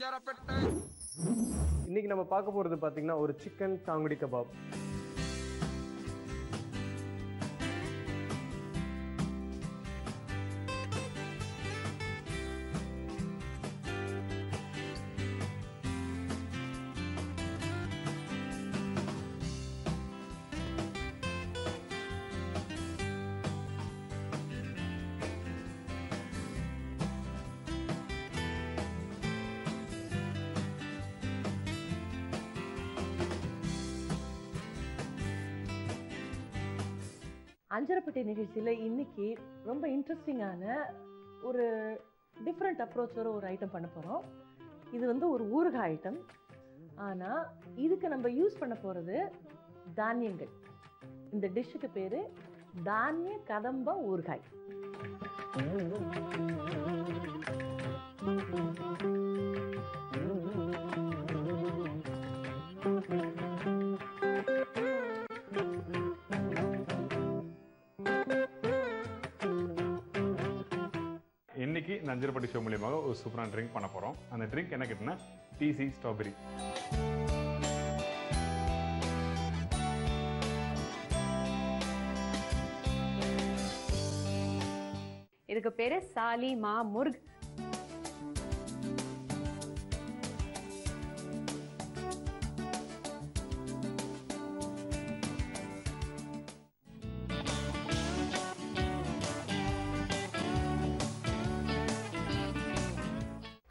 பஞ்சாரப்பேட்டை. இன்னைக்கு நம்ம பார்க்க போகிறது பார்த்தீங்கன்னா ஒரு சிக்கன் தாங்குடி கபாப். அஞ்சரப்பட்டி நிகழ்ச்சியில் இன்னைக்கு ரொம்ப இன்ட்ரெஸ்டிங்கான ஒரு டிஃப்ரெண்ட் அப்ரோச்சோட ஒரு ஐட்டம் பண்ண போகிறோம். இது வந்து ஒரு ஊறுகாய் ஐட்டம். ஆனால் இதுக்கு நம்ம யூஸ் பண்ண போகிறது தானியங்கள். இந்த டிஷ்ஷுக்கு பேர் தானிய கதம்ப ஊறுகாய். இன்னைக்கு இந்த அஞ்சரப்பட்டி ஷோ மூலியமாக ஒரு சூப்பரான ட்ரிங்க் பண்ண போகிறோம். அந்த ட்ரிங்க் என்ன கேட்டீங்கன்னா டிசி ஸ்ட்ராபெரி. இதுக்கு பேரு சாலி மா முர்க்.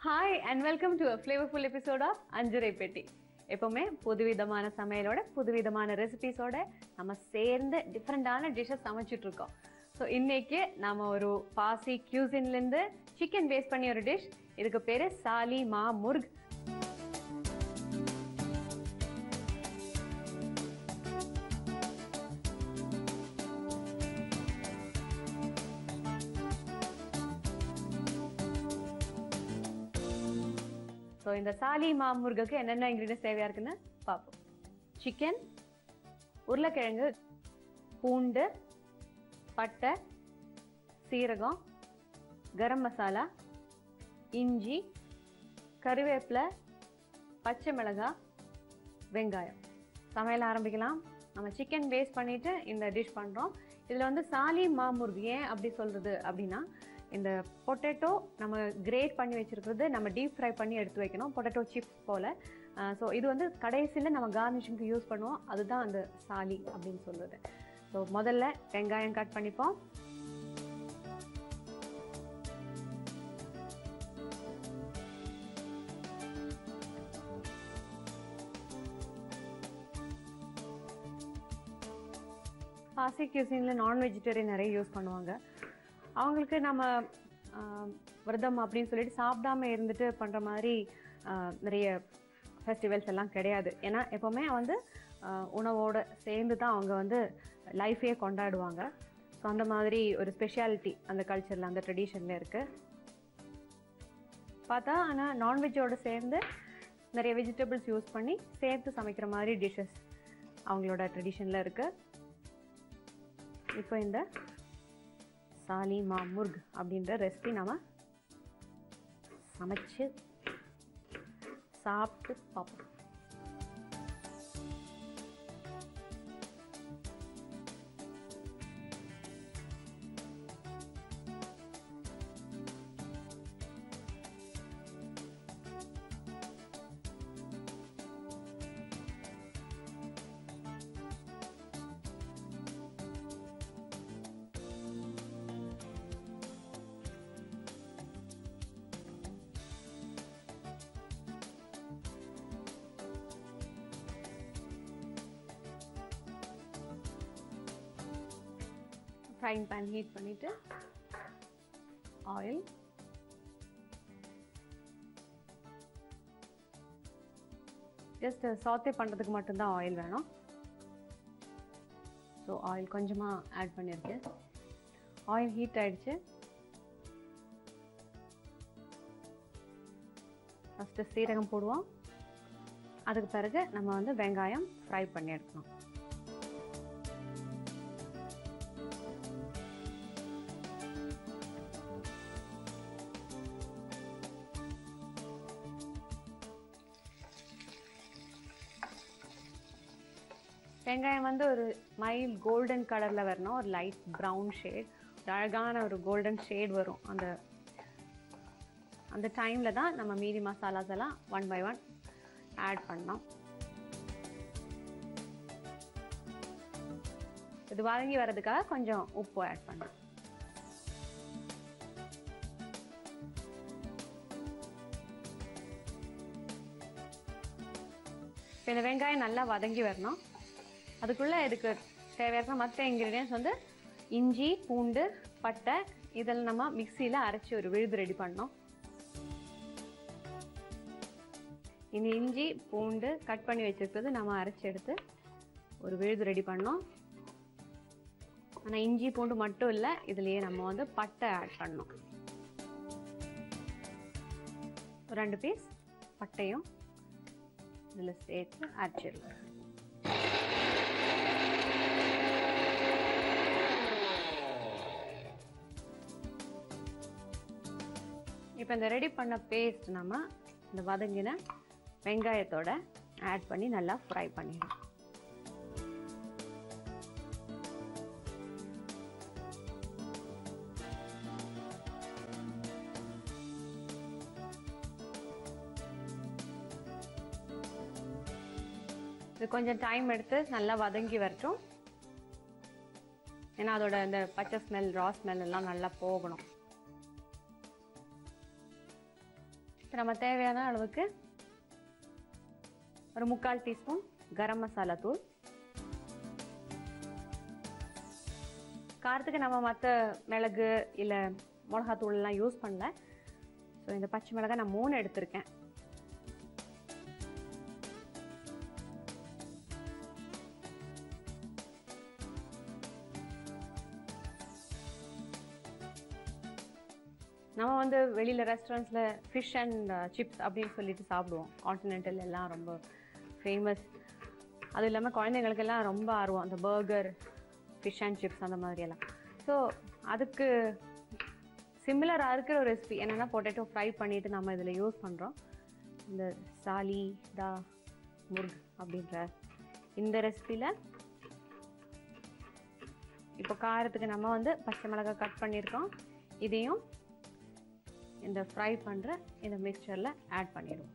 Hi and welcome to a flavorful episode of அஞ்சரை பெட்டி. எப்பவுமே புதுவிதமான சமையலோட புதுவிதமான ரெசிபிஸோட நம்ம சேர்ந்து டிஃப்ரெண்டான டிஷ்ஷஸ் சமைச்சிட்டு இருக்கோம். ஸோ இன்னைக்கு நம்ம ஒரு பாசி கியூசின்லேருந்து சிக்கன் பேஸ் பண்ணி ஒரு டிஷ். இதுக்கு பேரு சாலி மா முர்க். ஸோ இந்த சாலி மா முர்குக்கு என்னென்ன இன்க்ரீடியன்ஸ் தேவையா இருக்குன்னு பார்ப்போம். சிக்கன், உருளைக்கிழங்கு, பூண்டு, பட்டை, சீரகம், கரம் மசாலா, இஞ்சி, கருவேப்பிலை, பச்சை மிளகாய், வெங்காயம். சமையல் ஆரம்பிக்கலாம். நம்ம சிக்கன் பேஸ் பண்ணிட்டு இந்த டிஷ் பண்ணுறோம். இதில் வந்து சாலி மா முர்க் ஏன் அப்படி சொல்கிறது அப்படின்னா, இந்த பொட்டேட்டோ நம்ம கிரேட் பண்ணி வச்சுருக்கிறது நம்ம டீப் ஃப்ரை பண்ணி எடுத்து வைக்கணும், பொட்டேட்டோ சிப்ஸ் போல். ஸோ இது வந்து கடைசியில் நம்ம கார்னிஷிங்க்கு யூஸ் பண்ணுவோம். அதுதான் அந்த சாலி அப்படின்னு சொல்லுது. ஸோ முதல்ல வெங்காயம் கட் பண்ணிப்போம். பாசி கியூசினில் நான் வெஜிடேரியன் நிறைய யூஸ் பண்ணுவாங்க. அவங்களுக்கு நம்ம விரதம் அப்படின்னு சொல்லிட்டு சாப்பிடாம இருந்துட்டு பண்ணுற மாதிரி நிறைய ஃபெஸ்டிவல்ஸ் எல்லாம் கிடையாது. ஏன்னா எப்போவுமே வந்து உணவோடு சேர்ந்து தான் அவங்க வந்து லைஃபையே கொண்டாடுவாங்க. ஸோ அந்த மாதிரி ஒரு ஸ்பெஷாலிட்டி அந்த கல்ச்சரில், அந்த ட்ரெடிஷனில் இருக்குது பார்த்தா. ஆனால் நான்வெஜ்ஜோடு சேர்ந்து நிறைய வெஜிடபிள்ஸ் யூஸ் பண்ணி சேர்த்து சமைக்கிற மாதிரி டிஷ்ஷஸ் அவங்களோட ட்ரெடிஷனில் இருக்குது. இப்போ இந்த சாலி மா முர்க் அப்படின்ற ரெசிபி நம்ம சமைச்சு சாப்பிட்டு பார்ப்போம். ஃப்ரைங் பேன் ஹீட் பண்ணிவிட்டு ஆயில், ஜஸ்ட் சாத்தே பண்ணுறதுக்கு மட்டும்தான் ஆயில் வேணும். ஸோ ஆயில் கொஞ்சமாக ஆட் பண்ணியிருக்கேன். ஆயில் ஹீட் ஆகிடுச்சு. ஃபஸ்ட்டு சீரகம் போடுவோம். அதுக்கு பிறகு நம்ம வந்து வெங்காயம் ஃப்ரை பண்ணி எடுக்கணும். வெங்காயம் வந்து ஒரு மைல்ட் கோல்டன் கலரில் வரணும், ஒரு லைட் ப்ரௌன் ஷேட், ஒரு அழகான ஒரு கோல்டன் ஷேட் வரும். அந்த டைமில் தான் நம்ம மீதி மசாலாஸ் எல்லாம் ஒன் பை ஒன் ஆட் பண்ணோம். இது வதங்கி வர்றதுக்காக கொஞ்சம் உப்பு ஆட் பண்ணோம். இந்த வெங்காயம் நல்லா வதங்கி வரணும். அதுக்குள்ளே இதுக்கு தேவையான மற்ற இன்க்ரீடியன்ஸ் வந்து இஞ்சி, பூண்டு, பட்டை இதெல்லாம் நம்ம மிக்சியில் அரைச்சி ஒரு விழுது ரெடி பண்ணோம். இந்த இஞ்சி பூண்டு கட் பண்ணி வச்சுருக்கிறது நம்ம அரைச்சி எடுத்து ஒரு விழுது ரெடி பண்ணோம். ஆனால் இஞ்சி பூண்டு மட்டும் இல்லை, இதுலேயே நம்ம வந்து பட்டை ஆட் பண்ணோம். 2 பீஸ் பட்டையும் இதில் சேர்த்து அரைச்சிடலாம். இப்போ இந்த ரெடி பண்ண பேஸ்ட் நம்ம இந்த வதங்கின வெங்காயத்தோட ஆட் பண்ணி நல்லா ஃப்ரை பண்ணிடலாம். இது கொஞ்சம் டைம் எடுத்து நல்லா வதங்கி வரட்டும். ஏன்னா அதோட அந்த பச்சை ஸ்மெல், ரா ஸ்மெல் எல்லாம் நல்லா போகணும். இப்போ நம்ம தேவையான அளவுக்கு ஒரு 3/4 டீஸ்பூன் கரம் மசாலா தூள். காரத்துக்கு நம்ம மற்ற மிளகு இல்லை மிளகாத்தூள் எல்லாம் யூஸ் பண்ணல. ஸோ இந்த பச்சை மிளகாய் நான் 3 எடுத்திருக்கேன். நம்ம வந்து வெளியில் ரெஸ்டாரண்ட்ஸில் ஃபிஷ் அண்ட் சிப்ஸ் அப்படின்னு சொல்லிட்டு சாப்பிடுவோம். கான்டினென்டல் எல்லாம் ரொம்ப ஃபேமஸ். அதுவும் இல்லாமல் குழந்தைங்களுக்கெல்லாம் ரொம்ப ஆர்வம் அந்த பர்கர், ஃபிஷ் அண்ட் சிப்ஸ் அந்த மாதிரியெல்லாம். ஸோ அதுக்கு சிமிலராக இருக்கிற ஒரு ரெசிபி என்னென்னா பொட்டேட்டோ ஃப்ரை பண்ணிவிட்டு நம்ம இதில் யூஸ் பண்ணுறோம். இந்த சாலி தா முர்க் அப்படின்ற இந்த ரெசிபியில் இப்போ காரத்துக்கு நம்ம வந்து பச்சை மிளகாய் கட் பண்ணியிருக்கோம். இதையும் இந்த ஃப்ரை பண்ணுற இந்த மிக்சரில் ஆட் பண்ணிடுவோம்.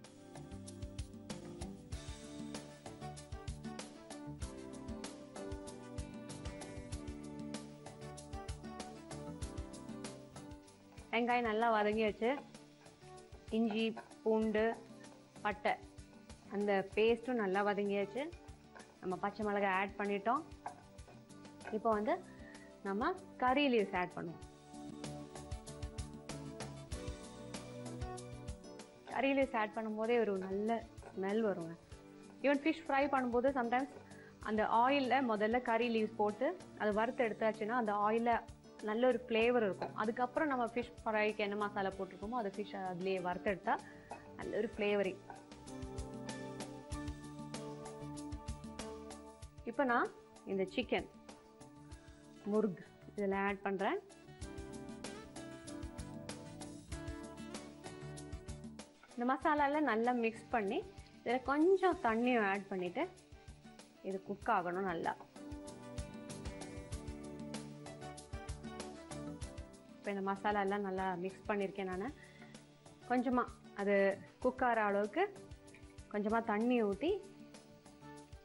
வெங்காயம் நல்லா வதங்கி வச்சு இஞ்சி பூண்டு பட்டை அந்த பேஸ்ட்டும் நல்லா வதங்கியாச்சு. நம்ம பச்சை மிளகாய் ஆட் பண்ணிட்டோம். இப்போ வந்து நம்ம கறி லீவ்ஸ் ஆட் பண்ணுவோம். கறி லீவ்ஸ் ஆட் பண்ணும்போதே ஒரு நல்ல ஸ்மெல் வருங்க. ஈவன் ஃபிஷ் ஃப்ரை பண்ணும்போது சம்டைம்ஸ் அந்த ஆயிலில் முதல்ல கறி லீவ்ஸ் போட்டு அது வறுத்து எடுத்தாச்சுன்னா அந்த ஆயிலில் நல்ல ஒரு ஃப்ளேவர் இருக்கும். அதுக்கப்புறம் நம்ம ஃபிஷ் ஃப்ரைக்கு என்ன மசாலா போட்டிருக்கோமோ அது ஃபிஷ் அதுலேயே வறுத்து எடுத்தால் நல்ல ஒரு ஃப்ளேவரிங். இப்போ நான் இந்த சிக்கன் முர்க் இதில் ஆட் பண்ணுறேன். இந்த மசாலாவில் நல்லா மிக்ஸ் பண்ணி இதில் கொஞ்சம் தண்ணியும் ஆட் பண்ணிவிட்டு இது குக் ஆகணும் நல்லா. இப்போ இந்த மசாலா எல்லாம் நல்லா மிக்ஸ் பண்ணியிருக்கேன். நான் கொஞ்சமாக அது குக் ஆகிற அளவுக்கு கொஞ்சமாக தண்ணி ஊற்றி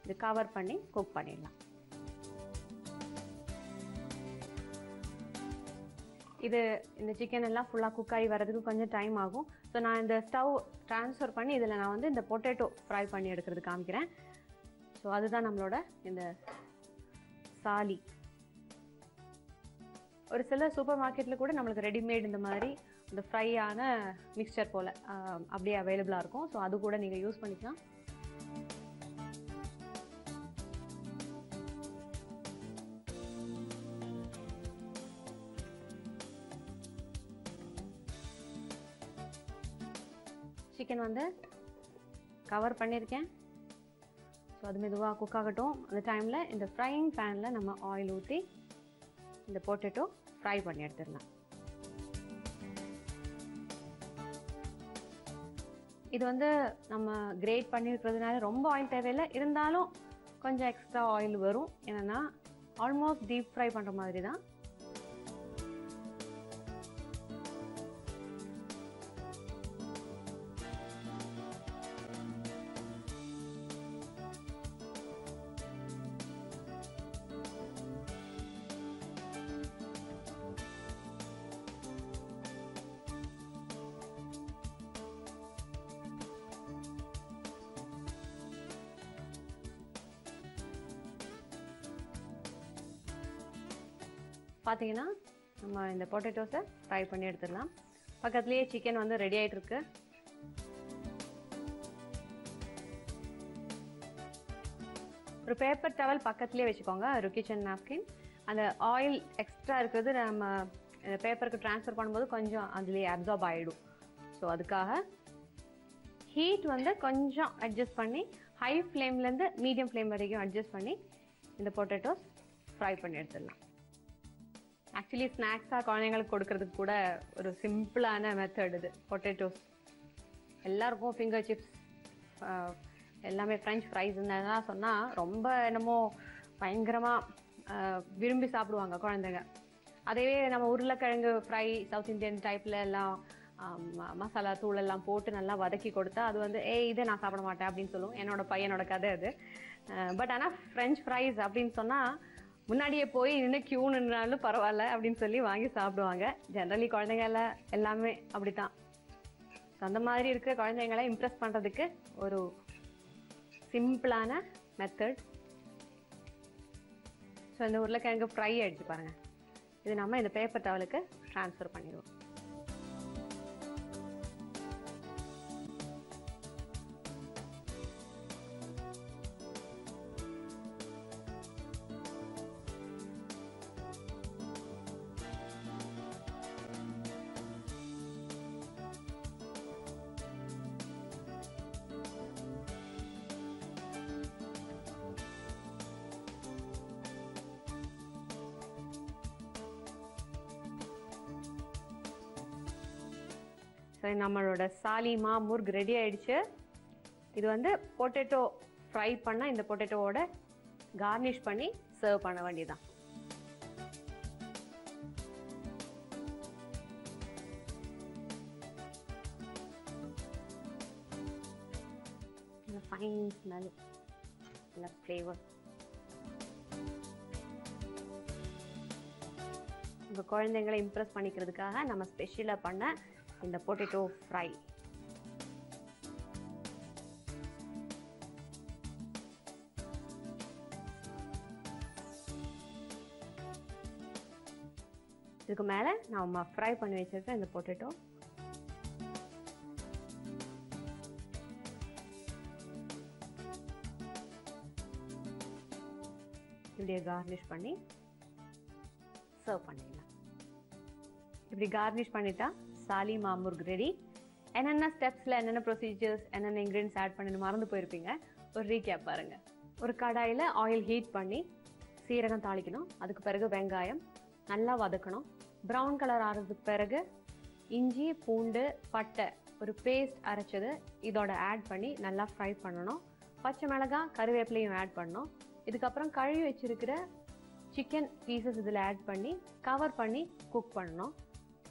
இது கவர் பண்ணி குக் பண்ணிடலாம். இது இந்த சிக்கன் எல்லாம் ஃபுல்லாக குக் ஆகி வர்றதுக்கு கொஞ்சம் டைம் ஆகும். ஸோ நான் இந்த ஸ்டவ் ட்ரான்ஸ்ஃபர் பண்ணி இதில் நான் வந்து இந்த பொட்டேட்டோ ஃப்ரை பண்ணி எடுக்கிறது காமிக்கிறேன். ஸோ அதுதான் நம்மளோட இந்த சாலி. ஒரு சில சூப்பர் மார்க்கெட்டில் கூட நம்மளுக்கு ரெடிமேட் இந்த மாதிரி இந்த ஃப்ரையான மிக்சர் போல் அப்படியே அவைலபிளாக இருக்கும். ஸோ அது கூட நீங்கள் யூஸ் பண்ணிக்கலாம். சிக்கன் வந்து கவர் பண்ணியிருக்கேன். ஸோ அது மெதுவாக குக் ஆகட்டும். அந்த டைமில் இந்த ஃப்ரையிங் பேனில் நம்ம ஆயில் ஊற்றி இந்த பொட்டேட்டோ ஃப்ரை பண்ணி எடுத்துடலாம். இது வந்து நம்ம கிரேட் பண்ணியிருக்கிறதுனால ரொம்ப ஆயில் தேவையில்லை. இருந்தாலும் கொஞ்சம் எக்ஸ்ட்ரா ஆயில் வரும். என்னென்னா ஆல்மோஸ்ட் டீப் ஃப்ரை பண்ணுற மாதிரி தான். பார்த்தீங்கன்னா நம்ம இந்த பொட்டேட்டோஸை ஃப்ரை பண்ணி எடுத்துடலாம். பக்கத்துலேயே சிக்கன் வந்து ரெடி ஆகிட்டு இருக்கு. ஒரு பேப்பர் டவல் பக்கத்துலேயே வச்சுக்கோங்க, ஒரு கிச்சன் நாப்கின். அந்த ஆயில் எக்ஸ்ட்ரா இருக்கிறது நம்ம பேப்பருக்கு ட்ரான்ஸ்ஃபர் பண்ணும்போது கொஞ்சம் அதுலேயே அப்சார்ப் ஆகிடும். ஸோ அதுக்காக ஹீட் வந்து கொஞ்சம் அட்ஜஸ்ட் பண்ணி ஹை ஃப்ளேம்லேருந்து மீடியம் ஃப்ளேம் வரைக்கும் அட்ஜஸ்ட் பண்ணி இந்த பொட்டேட்டோஸ் ஃப்ரை பண்ணி எடுத்துடலாம். ஆக்சுவலி ஸ்நாக்ஸாக குழந்தைங்களுக்கு கொடுக்கறதுக்கு கூட ஒரு சிம்பிளான மெத்தட் இது. பொட்டேட்டோஸ் எல்லாருக்கும் ஃபிங்கர் சிப்ஸ் எல்லாமே ஃப்ரெஞ்ச் ஃப்ரைஸ் இதெல்லாம் சொன்னால் ரொம்ப என்னமோ பயங்கரமாக விரும்பி சாப்பிடுவாங்க குழந்தைங்க. அதே நம்ம உருளைக்கிழங்கு ஃப்ரை சவுத் இந்தியன் டைப்பில் எல்லாம் மசாலா தூள் எல்லாம் போட்டு நல்லா வதக்கி கொடுத்தா அது வந்து இதை நான் சாப்பிட மாட்டேன் அப்படின்னு சொல்லுவோம். என்னோட பையனோட கதை அது. பட் ஆனால் ஃப்ரெஞ்ச் ஃப்ரைஸ் அப்படின்னு சொன்னால் முன்னாடியே போய் இன்னும் கியூ நின்றாலும் பரவாயில்ல அப்படின்னு சொல்லி வாங்கி சாப்பிடுவாங்க. ஜென்ரலி குழந்தைங்க எல்லாமே அப்படித்தான். அந்த மாதிரி இருக்கிற குழந்தைங்களை இம்ப்ரெஸ் பண்ணுறதுக்கு ஒரு சிம்பிளான மெத்தட். ஸோ இந்த உருளைக்கிழங்கு ஃப்ரை ஆகிடுச்சு பாருங்கள். இது நம்ம இந்த பேப்பர் டவலுக்கு ட்ரான்ஸ்ஃபர் பண்ணிடுவோம். சரி, நம்மளோட சாலிமா முர்க் ரெடி ஆயிடுச்சு. இது வந்து பொட்டேட்டோ ஃப்ரை பண்ண இந்த பொட்டேட்டோவோட கார்னிஷ் பண்ணி சர்வ் பண்ண வேண்டியதுதான். ஃபைன் ஸ்மெல், நல்ல ஃப்ளேவர். உங்கள் குழந்தைங்களை இம்ப்ரெஸ் பண்ணிக்கிறதுக்காக நம்ம ஸ்பெஷலாக பண்ண இந்த பொட்டேட்டோ ஃப்ரை. இதுக்கு மேலே நம்ம ஃப்ரை பண்ணி வச்சிருக்க இந்த பொட்டேட்டோ இப்படியே கார்னிஷ் பண்ணி சர்வ் பண்ணிடலாம். இப்படி கார்னிஷ் பண்ணிட்டா சாலிமா முர்க் ரெடி. என்னென்ன ஸ்டெப்ஸில் என்னென்ன ப்ரொசீஜர்ஸ் என்னென்ன இன்க்ரீடியன்ஸ் ஆட் பண்ணி மறந்து போயிருப்பீங்க. ஒரு ரீகேப் பாருங்கள். ஒரு கடாயில் ஆயில் ஹீட் பண்ணி சீரகம் தாளிக்கணும். அதுக்கு பிறகு வெங்காயம் நல்லா வதக்கணும். ப்ரௌன் கலர் ஆகிறதுக்கு பிறகு இஞ்சி பூண்டு பட்டை ஒரு பேஸ்ட் அரைச்சது இதோட ஆட் பண்ணி நல்லா ஃப்ரை பண்ணணும். பச்சை மிளகாய் கருவேப்பிலையும் ஆட் பண்ணணும். இதுக்கப்புறம் கழுவி வச்சுருக்கிற சிக்கன் பீசஸ் இதில் ஆட் பண்ணி கவர் பண்ணி குக் பண்ணணும்.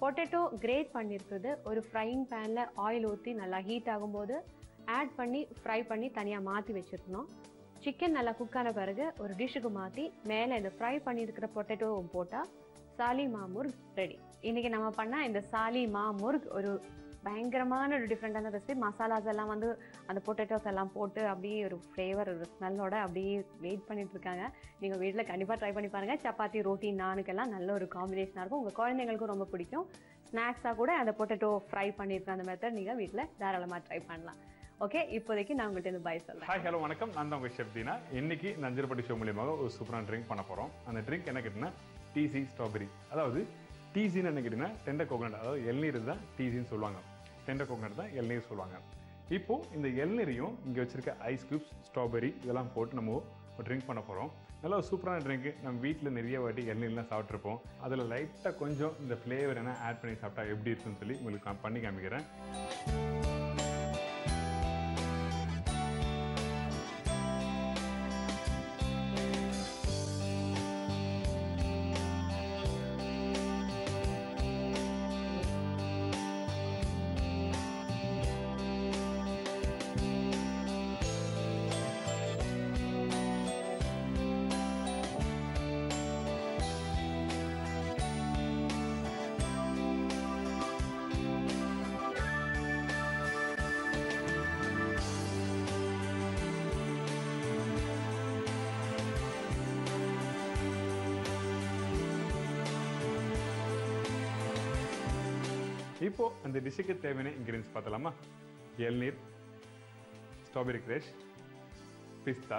பொட்டேட்டோ கிரேட் பண்ணியிருக்கிறது ஒரு ஃப்ரைங் பேனில் ஆயில் ஊற்றி நல்லா ஹீட் ஆகும்போது ஆட் பண்ணி ஃப்ரை பண்ணி தனியாக மாற்றி வச்சுருக்கணும். சிக்கன் நல்லா குக் ஆன பிறகு ஒரு டிஷ்ஷுக்கு மாற்றி மேலே இந்த ஃப்ரை பண்ணியிருக்கிற பொட்டேட்டோவும் போட்டால் சாலிமா முர்க் ரெடி. இன்றைக்கி நம்ம பண்ணால் இந்த சாலிமா முர்க் ஒரு பயங்கரமான ஒரு டிஃப்ரெண்ட்டான ரெசிபி. மசாலாஸ் எல்லாம் வந்து அந்த பொட்டேட்டோஸ் எல்லாம் போட்டு அப்படியே ஒரு ஃப்ளேவர் ஒரு ஸ்மெல்லோட அப்படியே வெயிட் பண்ணிட்டு இருக்காங்க. நீங்கள் வீட்டில் கண்டிப்பாக ட்ரை பண்ணி பாருங்கள். சப்பாத்தி ரோட்டி நானுக்கெல்லாம் நல்ல ஒரு காம்பினேஷனாக இருக்கும். உங்கள் குழந்தைங்களுக்கும் ரொம்ப பிடிக்கும். ஸ்நாக்ஸாக கூட அந்த பொட்டேட்டோ ஃப்ரை பண்ணியிருக்க அந்த மெத்தட் நீங்கள் வீட்டில் தாராளமாக ட்ரை பண்ணலாம். ஓகே, இப்போதைக்கு நான் உங்கள்கிட்ட இந்த பாய் சொல்கிறேன். ஹாய், ஹலோ, வணக்கம். நான் தான் உங்கள் ஷெஃப் தீனா. இன்னைக்கு நஞ்சர்பட்டி ஷோ மூலியமாக ஒரு சூப்பரான ட்ரிங்க் பண்ண போகிறோம். அந்த ட்ரிங்க் என்ன கேட்டிங்கன்னா டீசி ஸ்ட்ராபெரி. அதாவது டீசின்னு என்ன கேட்டிங்கன்னா டெண்டர் கோகனட், அதாவது இளநீர் தான் டீசின்னு சொல்லுவாங்க. டெண்டர் கோகனட் தான் இளநீர் சொல்லுவாங்க. இப்போது இந்த இளநீரையும் இங்கே வச்சுருக்க ஐஸ் க்யூப்ஸ் ஸ்ட்ராபெரி இதெல்லாம் போட்டு நம்ம ட்ரிங்க் பண்ண போகிறோம். நல்ல ஒரு சூப்பரான ட்ரிங்க்கு. நம்ம வீட்டில் நிறைய வாட்டி இளநீர்லாம் சாப்பிட்ருப்போம். அதில் லைட்டாக கொஞ்சம் இந்த ஃப்ளேவர் என்ன ஆட் பண்ணி சாப்பிட்டா எப்படி இருக்குன்னு சொல்லி உங்களுக்கு நான் பண்ணி காமிக்கிறேன். இப்போ அந்த டிஷ்ஷுக்கு தேவையான இன்க்ரீடியன்ஸ் பார்த்தலாமா? இளநீர், ஸ்ட்ராபெரி கிரஷ், பிஸ்தா,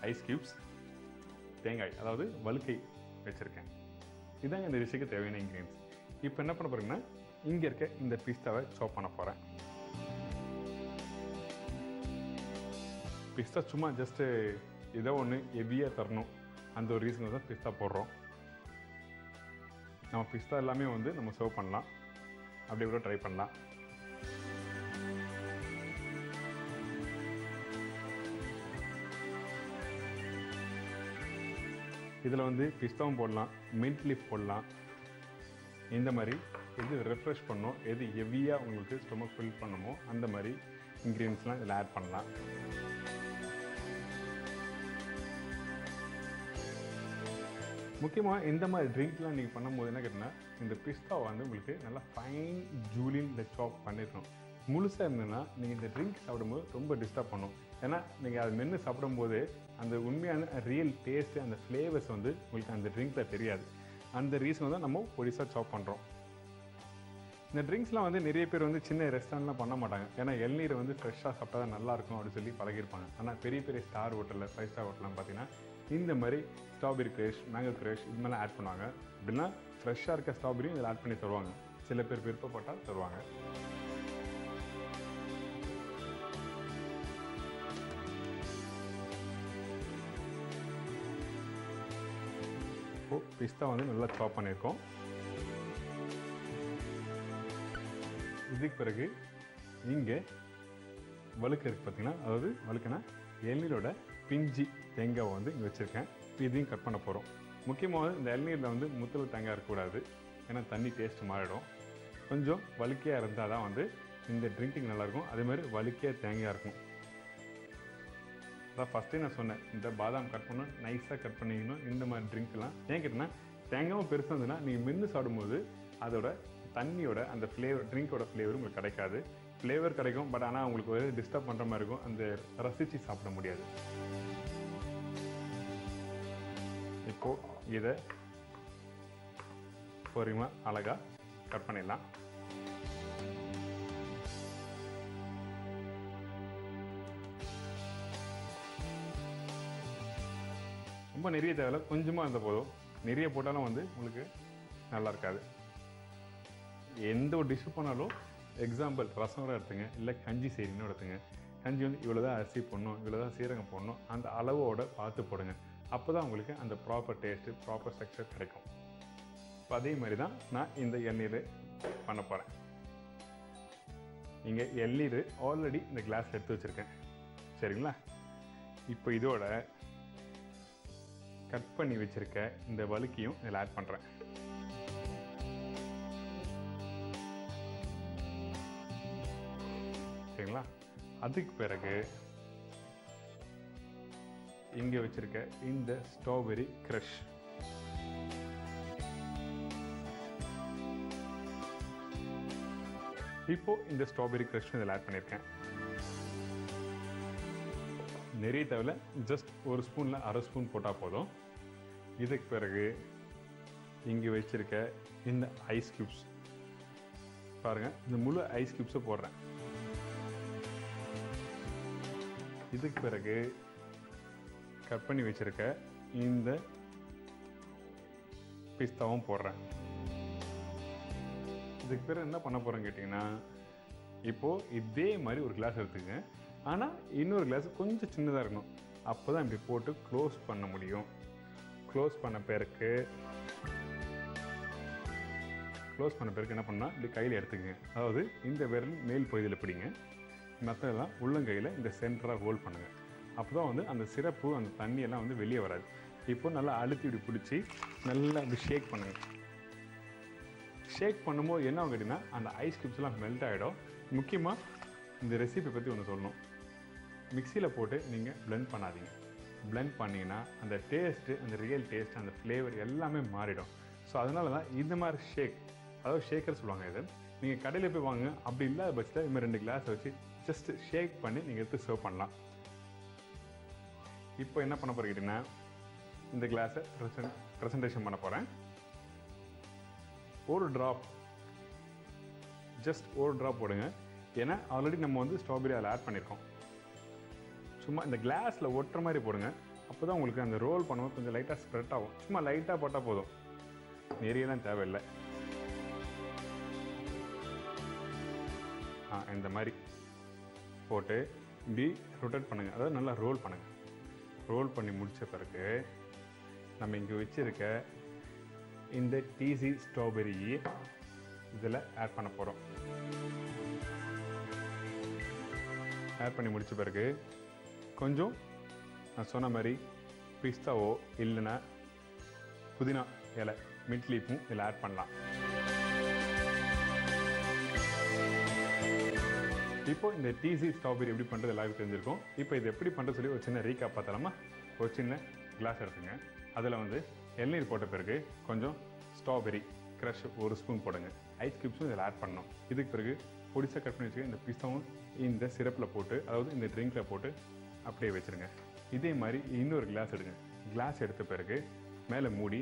ஐஸ் கியூப்ஸ், தேங்காய் அதாவது வழுக்கை வச்சுருக்கேன். இதாங்க இந்த டிஷ்ஷுக்கு தேவையான இன்க்ரீடியன்ஸ். இப்போ என்ன பண்ண போகிறேங்கன்னா இங்கே இருக்க இந்த பிஸ்தாவை சாப் பண்ண போகிறேன். பிஸ்தா சும்மா ஜஸ்ட்டு ஏதோ ஒன்று ஹெவியாக தரணும் அந்த ஒரு ரீசனுக்கு தான் பிஸ்தா போடுறோம். நம்ம பிஸ்தா எல்லாமே வந்து நம்ம சர்வ் பண்ணலாம், அப்படி கூட ட்ரை பண்ணலாம். இதில் வந்து பிஸ்தாவும் போடலாம், மின்ட் லீஃப் போடலாம். இந்த மாதிரி எது ரெஃப்ரெஷ் பண்ணணும், எது ஹெவியாக உங்களுக்கு ஸ்டொமக் ஃபில் பண்ணணுமோ அந்த மாதிரி இன்க்ரீடியன்ஸ்லாம் இதில் ஆட் பண்ணலாம். முக்கியமாக இந்த மாதிரி ட்ரிங்க்லாம் நீங்கள் பண்ணும்போது என்ன கேட்டிங்கன்னா இந்த பிஸ்தாவை வந்து உங்களுக்கு நல்லா ஃபைன் ஜூலியில் சாப் பண்ணிடணும். முழுசாக இருந்ததுன்னா நீங்கள் இந்த ட்ரிங்க் சாப்பிடும்போது ரொம்ப டிஸ்டர்ப் பண்ணும். ஏன்னா நீங்கள் அதை மென்று சாப்பிடும்போது அந்த உண்மையான ரியல் டேஸ்ட்டு அந்த ஃப்ளேவர்ஸ் வந்து உங்களுக்கு அந்த ட்ரிங்க்கில் தெரியாது. அந்த ரீசன் தான் நம்ம பொடிசாக சாப் பண்ணுறோம். இந்த ட்ரிங்க்ஸ்லாம் வந்து நிறைய பேர் வந்து சின்ன ரெஸ்டாரண்ட்லாம் பண்ண மாட்டாங்க. ஏன்னா இளநீரை வந்து ஃப்ரெஷ்ஷாக சாப்பிட்டா தான் நல்லாயிருக்கும் அப்படின்னு சொல்லி பழகிருப்பாங்க. ஆனால் பெரிய பெரிய ஸ்டார் ஹோட்டலில் 5 ஸ்டார் ஹோட்டல்லாம் பார்த்தீங்கன்னா இந்த மாதிரி ஸ்ட்ராபெரி கிரஷ், மேங்கோ கிரஷ் இது மாதிரிலாம் ஆட் பண்ணுவாங்க. அப்படின்னா ஃப்ரெஷ்ஷாக இருக்க ஸ்ட்ராபெரியும் இதில் ஆட் பண்ணி தருவாங்க. சில பேர் விருப்பப்பட்டால் தருவாங்க. இப்போது பிஸ்தா வந்து நல்லா சாப் பண்ணியிருக்கோம். இதுக்கு பிறகு இங்கே வழுக்கு இருக்குது பார்த்தீங்கன்னா, அதாவது வழுக்குனா இளநீரோட பிஞ்சி தேங்காவை வந்து இங்கே வச்சுருக்கேன். இதையும் கட் பண்ண போகிறோம். முக்கியமாக இந்த இளநீரில் வந்து முத்தல் தேங்காய் இருக்கக்கூடாது, ஏன்னா தண்ணி டேஸ்ட் மாறிடும். கொஞ்சம் வழுக்கையாக இருந்தால் தான் வந்து இந்த ட்ரிங்கிங் நல்லாயிருக்கும். அதேமாதிரி வழுக்கையாக தேங்காயாக இருக்கும். அதான் ஃபஸ்ட்டே நான் சொன்னேன், இந்த பாதாம் கட் பண்ணணும், நைஸாக கட் பண்ணிக்கணும். இந்த மாதிரி ட்ரிங்க்லாம் ஏன் கேட்டிங்கன்னா தேங்காவும் பெருசாக இருந்ததுன்னா நீங்கள் மென்று சாப்பிடும்போது அதோட தண்ணியோட அந்த ஃப்ளேவர் ட்ரிங்க்கோட ஃப்ளேவர் உங்களுக்கு கிடைக்காது. ஃப்ளேவர் கிடைக்கும், பட் ஆனால் உங்களுக்கு ஒரு டிஸ்டர்ப் பண்ணுற மாதிரி இருக்கும். அந்த ரசித்து சாப்பிட முடியாது. இப்போது இதை பொறுமையாக அழகாக கட் பண்ணிடலாம். ரொம்ப நிறைய தேவையில்ல, கொஞ்சமாக இருந்த போதும். நிறைய போட்டாலும் வந்து உங்களுக்கு நல்லா இருக்காது. எந்த ஒரு டிஷ்ஷு பண்ணாலும் எக்ஸாம்பிள் ரசம் எடுத்துங்க, இல்லை கஞ்சி செய்கிறீங்கன்னு எடுத்துங்க. கஞ்சி வந்து இவ்வளோ தான் அரிசி போடணும், இவ்வளோ தான் சீரகம் போடணும், அந்த அளவோடு பார்த்து போடுங்க. அப்போ தான் உங்களுக்கு அந்த ப்ராப்பர் டேஸ்ட்டு, ப்ராப்பர் ஸ்ட்ரக்சர் கிடைக்கும். இப்போ அதே மாதிரி தான் நான் இந்த இளநீர் பண்ண போகிறேன். இங்கே இளநீர் ஆல்ரெடி இந்த கிளாஸ் எடுத்து வச்சுருக்கேன், சரிங்களா? இப்போ இதோட கட் பண்ணி வச்சுருக்க இந்த வழுக்கையும் இதில் ஆட் பண்ணுறேன். சரிங்களா? அதுக்கு பிறகு இங்கே வச்சிருக்க இந்த ஸ்ட்ராபெரி கிரஷ், இப்போ இந்த ஸ்ட்ராபெரி கிரஷ் இதில் ஆட் பண்ணியிருக்கேன். நிறைய தேவையில்ல, ஜஸ்ட் ஒரு ஸ்பூனில் அரை ஸ்பூன் போட்டால் போதும். இதுக்கு பிறகு இங்கே வச்சிருக்க இந்த ஐஸ் கியூப்ஸ் பாருங்கள், இந்த முழு ஐஸ் கியூப்ஸை போடுறேன். இதுக்கு பிறகு கட் பண்ணி வச்சிருக்க இந்த பிஸ்தாவும் போடுறேன். இதுக்கு பிறகு என்ன பண்ண போகிறேன்னு கேட்டிங்கன்னா, இப்போது இதே மாதிரி ஒரு கிளாஸ் எடுத்துக்கங்க. ஆனால் இன்னொரு கிளாஸ் கொஞ்சம் சின்னதாக இருக்கணும். அப்போ தான் இப்படி போட்டு க்ளோஸ் பண்ண முடியும். க்ளோஸ் பண்ண பிறகு என்ன பண்ணால் இப்படி கையில் எடுத்துக்கங்க. அதாவது இந்த விரல் மேல் பகுதியில் பிடிங்க, மற்றதெல்லாம் உள்ளங்கையில் இந்த சென்டராக ஹோல்ட் பண்ணுங்கள். அப்போ தான் வந்து அந்த சிரப்பு, அந்த தண்ணியெல்லாம் வந்து வெளியே வராது. இப்போ நல்லா அழுத்தி இப்படி பிடிச்சி நல்லா இப்படி ஷேக் பண்ணுங்கள். ஷேக் பண்ணும்போது என்ன ஆகும் கேட்டிங்கன்னா, அந்த ஐஸ் கியூப்ஸ்லாம் மெல்ட் ஆகிடும். முக்கியமாக இந்த ரெசிபி பற்றி ஒன்று சொல்லணும். மிக்சியில் போட்டு நீங்கள் பிளெண்ட் பண்ணாதீங்க. பிளெண்ட் பண்ணிங்கன்னா அந்த டேஸ்ட்டு, அந்த ரியல் டேஸ்ட், அந்த ஃப்ளேவர் எல்லாமே மாறிடும். ஸோ அதனால தான் இந்த மாதிரி ஷேக், அதாவது ஷேக்கர் சொல்லுவாங்க. இது நீங்கள் கடையில் போய் வாங்க. அப்படி இல்லாத பட்சத்தில் இது மாதிரி 2 கிளாஸ் வச்சு ஜஸ்ட் ஷேக் பண்ணி நீங்கள் எடுத்து சர்வ் பண்ணலாம். இப்போ என்ன பண்ண போகிறீங்கன்னா, இந்த கிளாஸை ப்ரெசன்டேஷன் பண்ண போகிறேன். ஒரு ட்ராப் ஜஸ்ட் ஒரு ட்ராப் போடுங்க. ஏன்னா ஆல்ரெடி நம்ம வந்து ஸ்ட்ராபெரி அதில் ஆட் பண்ணியிருக்கோம். சும்மா இந்த கிளாஸில் ஒட்டுற மாதிரி போடுங்க. அப்போ தான் உங்களுக்கு அந்த ரோல் பண்ணும்போது கொஞ்சம் லைட்டாக ஸ்ப்ரெட் ஆகும். சும்மா லைட்டாக போட்டால் போதும், நிறையலாம் தேவையில்லை. இந்த மாதிரி போட்டு இப்படி ரொட்டேட் பண்ணுங்கள், அதாவது நல்லா ரோல் பண்ணுங்கள். ரோல் பண்ணி முடித்த பிறகு நம்ம இங்கே வச்சுருக்க இந்த டீசி ஸ்ட்ராபெரி இதில் ஆட் பண்ண போகிறோம். ஆட் பண்ணி முடித்த பிறகு கொஞ்சம் நான் சொன்ன மாதிரி பிஸ்தாவோ இல்லைன்னா புதினா இலை மின்ட் லீஃபும் இதில் ஆட் பண்ணலாம். இப்போ இந்த டீசி ஸ்ட்ராபெரி எப்படி பண்ணுறது எல்லாருக்கும் தெரிஞ்சிருக்கும். இப்போ இது எப்படி பண்ணுறது சொல்லி ஒரு சின்ன ரீகாப் பார்த்தலாமா? ஒரு சின்ன கிளாஸ் எடுத்துங்க. அதில் வந்து இளநீர் போட்ட பிறகு கொஞ்சம் ஸ்ட்ராபெரி க்ரஷ் ஒரு ஸ்பூன் போடுங்க. ஐஸ் கியூப்ஸும் இதில் ஆட் பண்ணணும். இதுக்கு பிறகு பொடிசாக கட் பண்ணி வச்சுக்க இந்த பிஸ்தாவும் இந்த சிரப்பில் போட்டு, அதாவது இந்த ட்ரிங்கில் போட்டு அப்படியே வச்சுருங்க. இதே மாதிரி இன்னொரு கிளாஸ் எடுங்க. கிளாஸ் எடுத்த பிறகு மேலே மூடி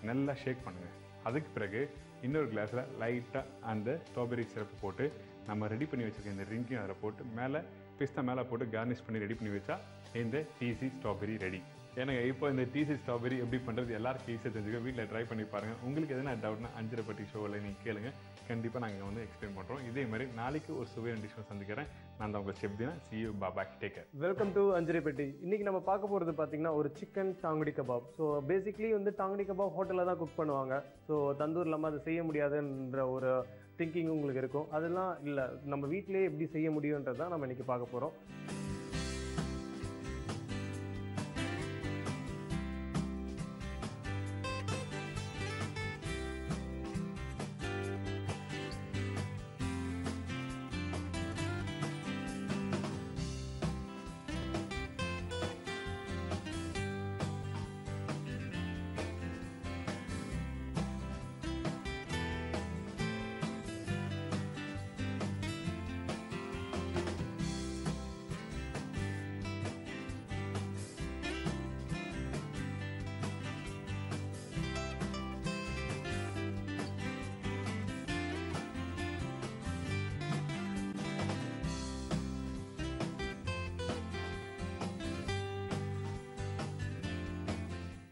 நல்லா ஷேக் பண்ணுங்கள். அதுக்கு பிறகு இன்னொரு கிளாஸில் லைட்டாக அந்த ஸ்ட்ராபெரி சிரப்பு போட்டு நம்ம ரெடி பண்ணி வச்சுருக்க இந்த ட்ரிங்கையும் அதில் போட்டு மேலே பிஸ்தா மேலே போட்டு கார்னிஷ் பண்ணி ரெடி பண்ணி வச்சா இந்த டீசி ஸ்ட்ராபெரி ரெடி. எனக்கு இப்போ இந்த டீசி ஸ்ட்ராபெரி எப்படி பண்ணுறது எல்லாருக்கும் ஈஸியாக தெரிஞ்சுக்க வீட்டில் ட்ரை பண்ணி பாருங்கள். உங்களுக்கு எதனா டவுட்னா அஞ்சரைப்பட்டி ஷோவில் நீங்கள் கேளுங்க, கண்டிப்பாக நாங்கள் வந்து எக்ஸ்பிளைன் பண்ணுறோம். இதே மாதிரி நாளைக்கு ஒரு சுவையான டிஷ்ஷை சந்திக்கிறேன். நான் தான் உங்கள் chef Dina. See you, bye bye, take care. Welcome to Anjaraipetti. இன்னைக்கு நம்ம பார்க்க போகிறது பார்த்தீங்கன்னா ஒரு சிக்கன் டாங்கடி கபாப். ஸோ பேசிக்லி வந்து டாங்கடி கபாப் ஹோட்டலில் தான் குக் பண்ணுவாங்க. ஸோ தந்தூர் இல்லாமல் அதை செய்ய முடியாதுன்ற ஒரு திங்கிங் உங்களுக்கு இருக்கும். அதெல்லாம் இல்லை, நம்ம வீட்டிலேயே எப்படி செய்ய முடியுன்றது தான் நம்ம இன்றைக்கி பார்க்க போகிறோம்.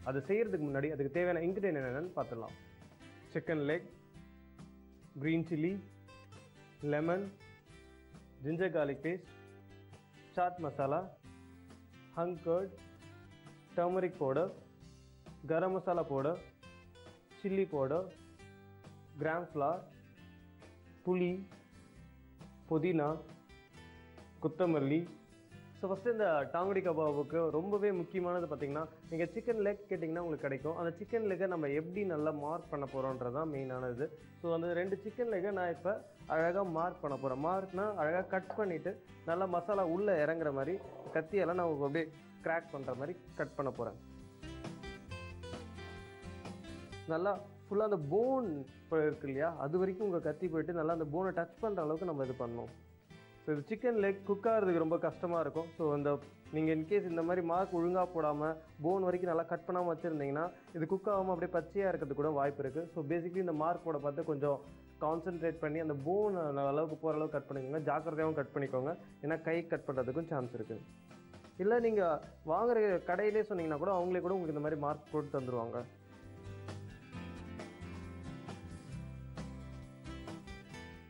அது செய்கிறதுக்கு முன்னாடி அதுக்கு தேவையான இன்க்ரீடியன்ட் என்னென்னு பார்த்துடலாம். Chicken leg, green chilli, lemon, ginger garlic paste, chaat masala, hung curd, turmeric powder, garam masala powder, chilli powder, gram flour, புளி, புதினா, கொத்தமல்லி. ஸோ ஃபஸ்ட்டு இந்த டாங்கடி கபாபுக்கு ரொம்பவே முக்கியமானது பார்த்திங்கன்னா, நீங்கள் சிக்கன் லெக் கேட்டிங்கன்னா உங்களுக்கு கிடைக்கும். அந்த சிக்கன் லெக்கை நம்ம எப்படி நல்லா மார்க் பண்ண போகிறோன்றது தான் மெயினானது. ஸோ அந்த 2 சிக்கன் லெக்கை நான் இப்போ அழகாக மார்க் பண்ண போகிறேன். மார்க்னா அழகாக கட் பண்ணிவிட்டு நல்லா மசாலா உள்ளே இறங்குற மாதிரி கத்தியெல்லாம் நான் அப்படியே கிராக் பண்ணுற மாதிரி கட் பண்ண போகிறேன். நல்லா ஃபுல்லாக அந்த போன் இருக்கு இல்லையா, அது வரைக்கும் உங்கள் கத்தி போயிட்டு நல்லா அந்த போனை டச் பண்ணுற அளவுக்கு நம்ம இது பண்ணணும். ஸோ இது சிக்கன் லெக் குக் ஆகிறதுக்கு ரொம்ப கஷ்டமாக இருக்கும். ஸோ இந்த நீங்கள் இன்கேஸ் இந்த மாதிரி மார்க் ஒழுங்காக போடாமல் போன் வரைக்கும் நல்லா கட் பண்ணாமல் வச்சுருந்தீங்கன்னா இது குக் ஆகாமல் அப்படியே பச்சையாக இருக்கிறது கூட வாய்ப்பு இருக்குது. ஸோ பேசிக்லி இந்த மார்க் போட பார்த்து கொஞ்சம் கான்சென்ட்ரேட் பண்ணி அந்த போன் அளவுக்கு போகிற அளவுக்கு கட் பண்ணிக்கோங்க. ஜாக்கிரதையாகவும் கட் பண்ணிக்கோங்க, ஏன்னா கை கட் பண்ணுறதுக்கும் சான்ஸ் இருக்குது. இல்லை நீங்கள் வாங்குகிற கடையிலே சொன்னீங்கன்னா கூட அவங்களே கூட உங்களுக்கு இந்த மாதிரி மார்க் போட்டு தந்துடுவாங்க.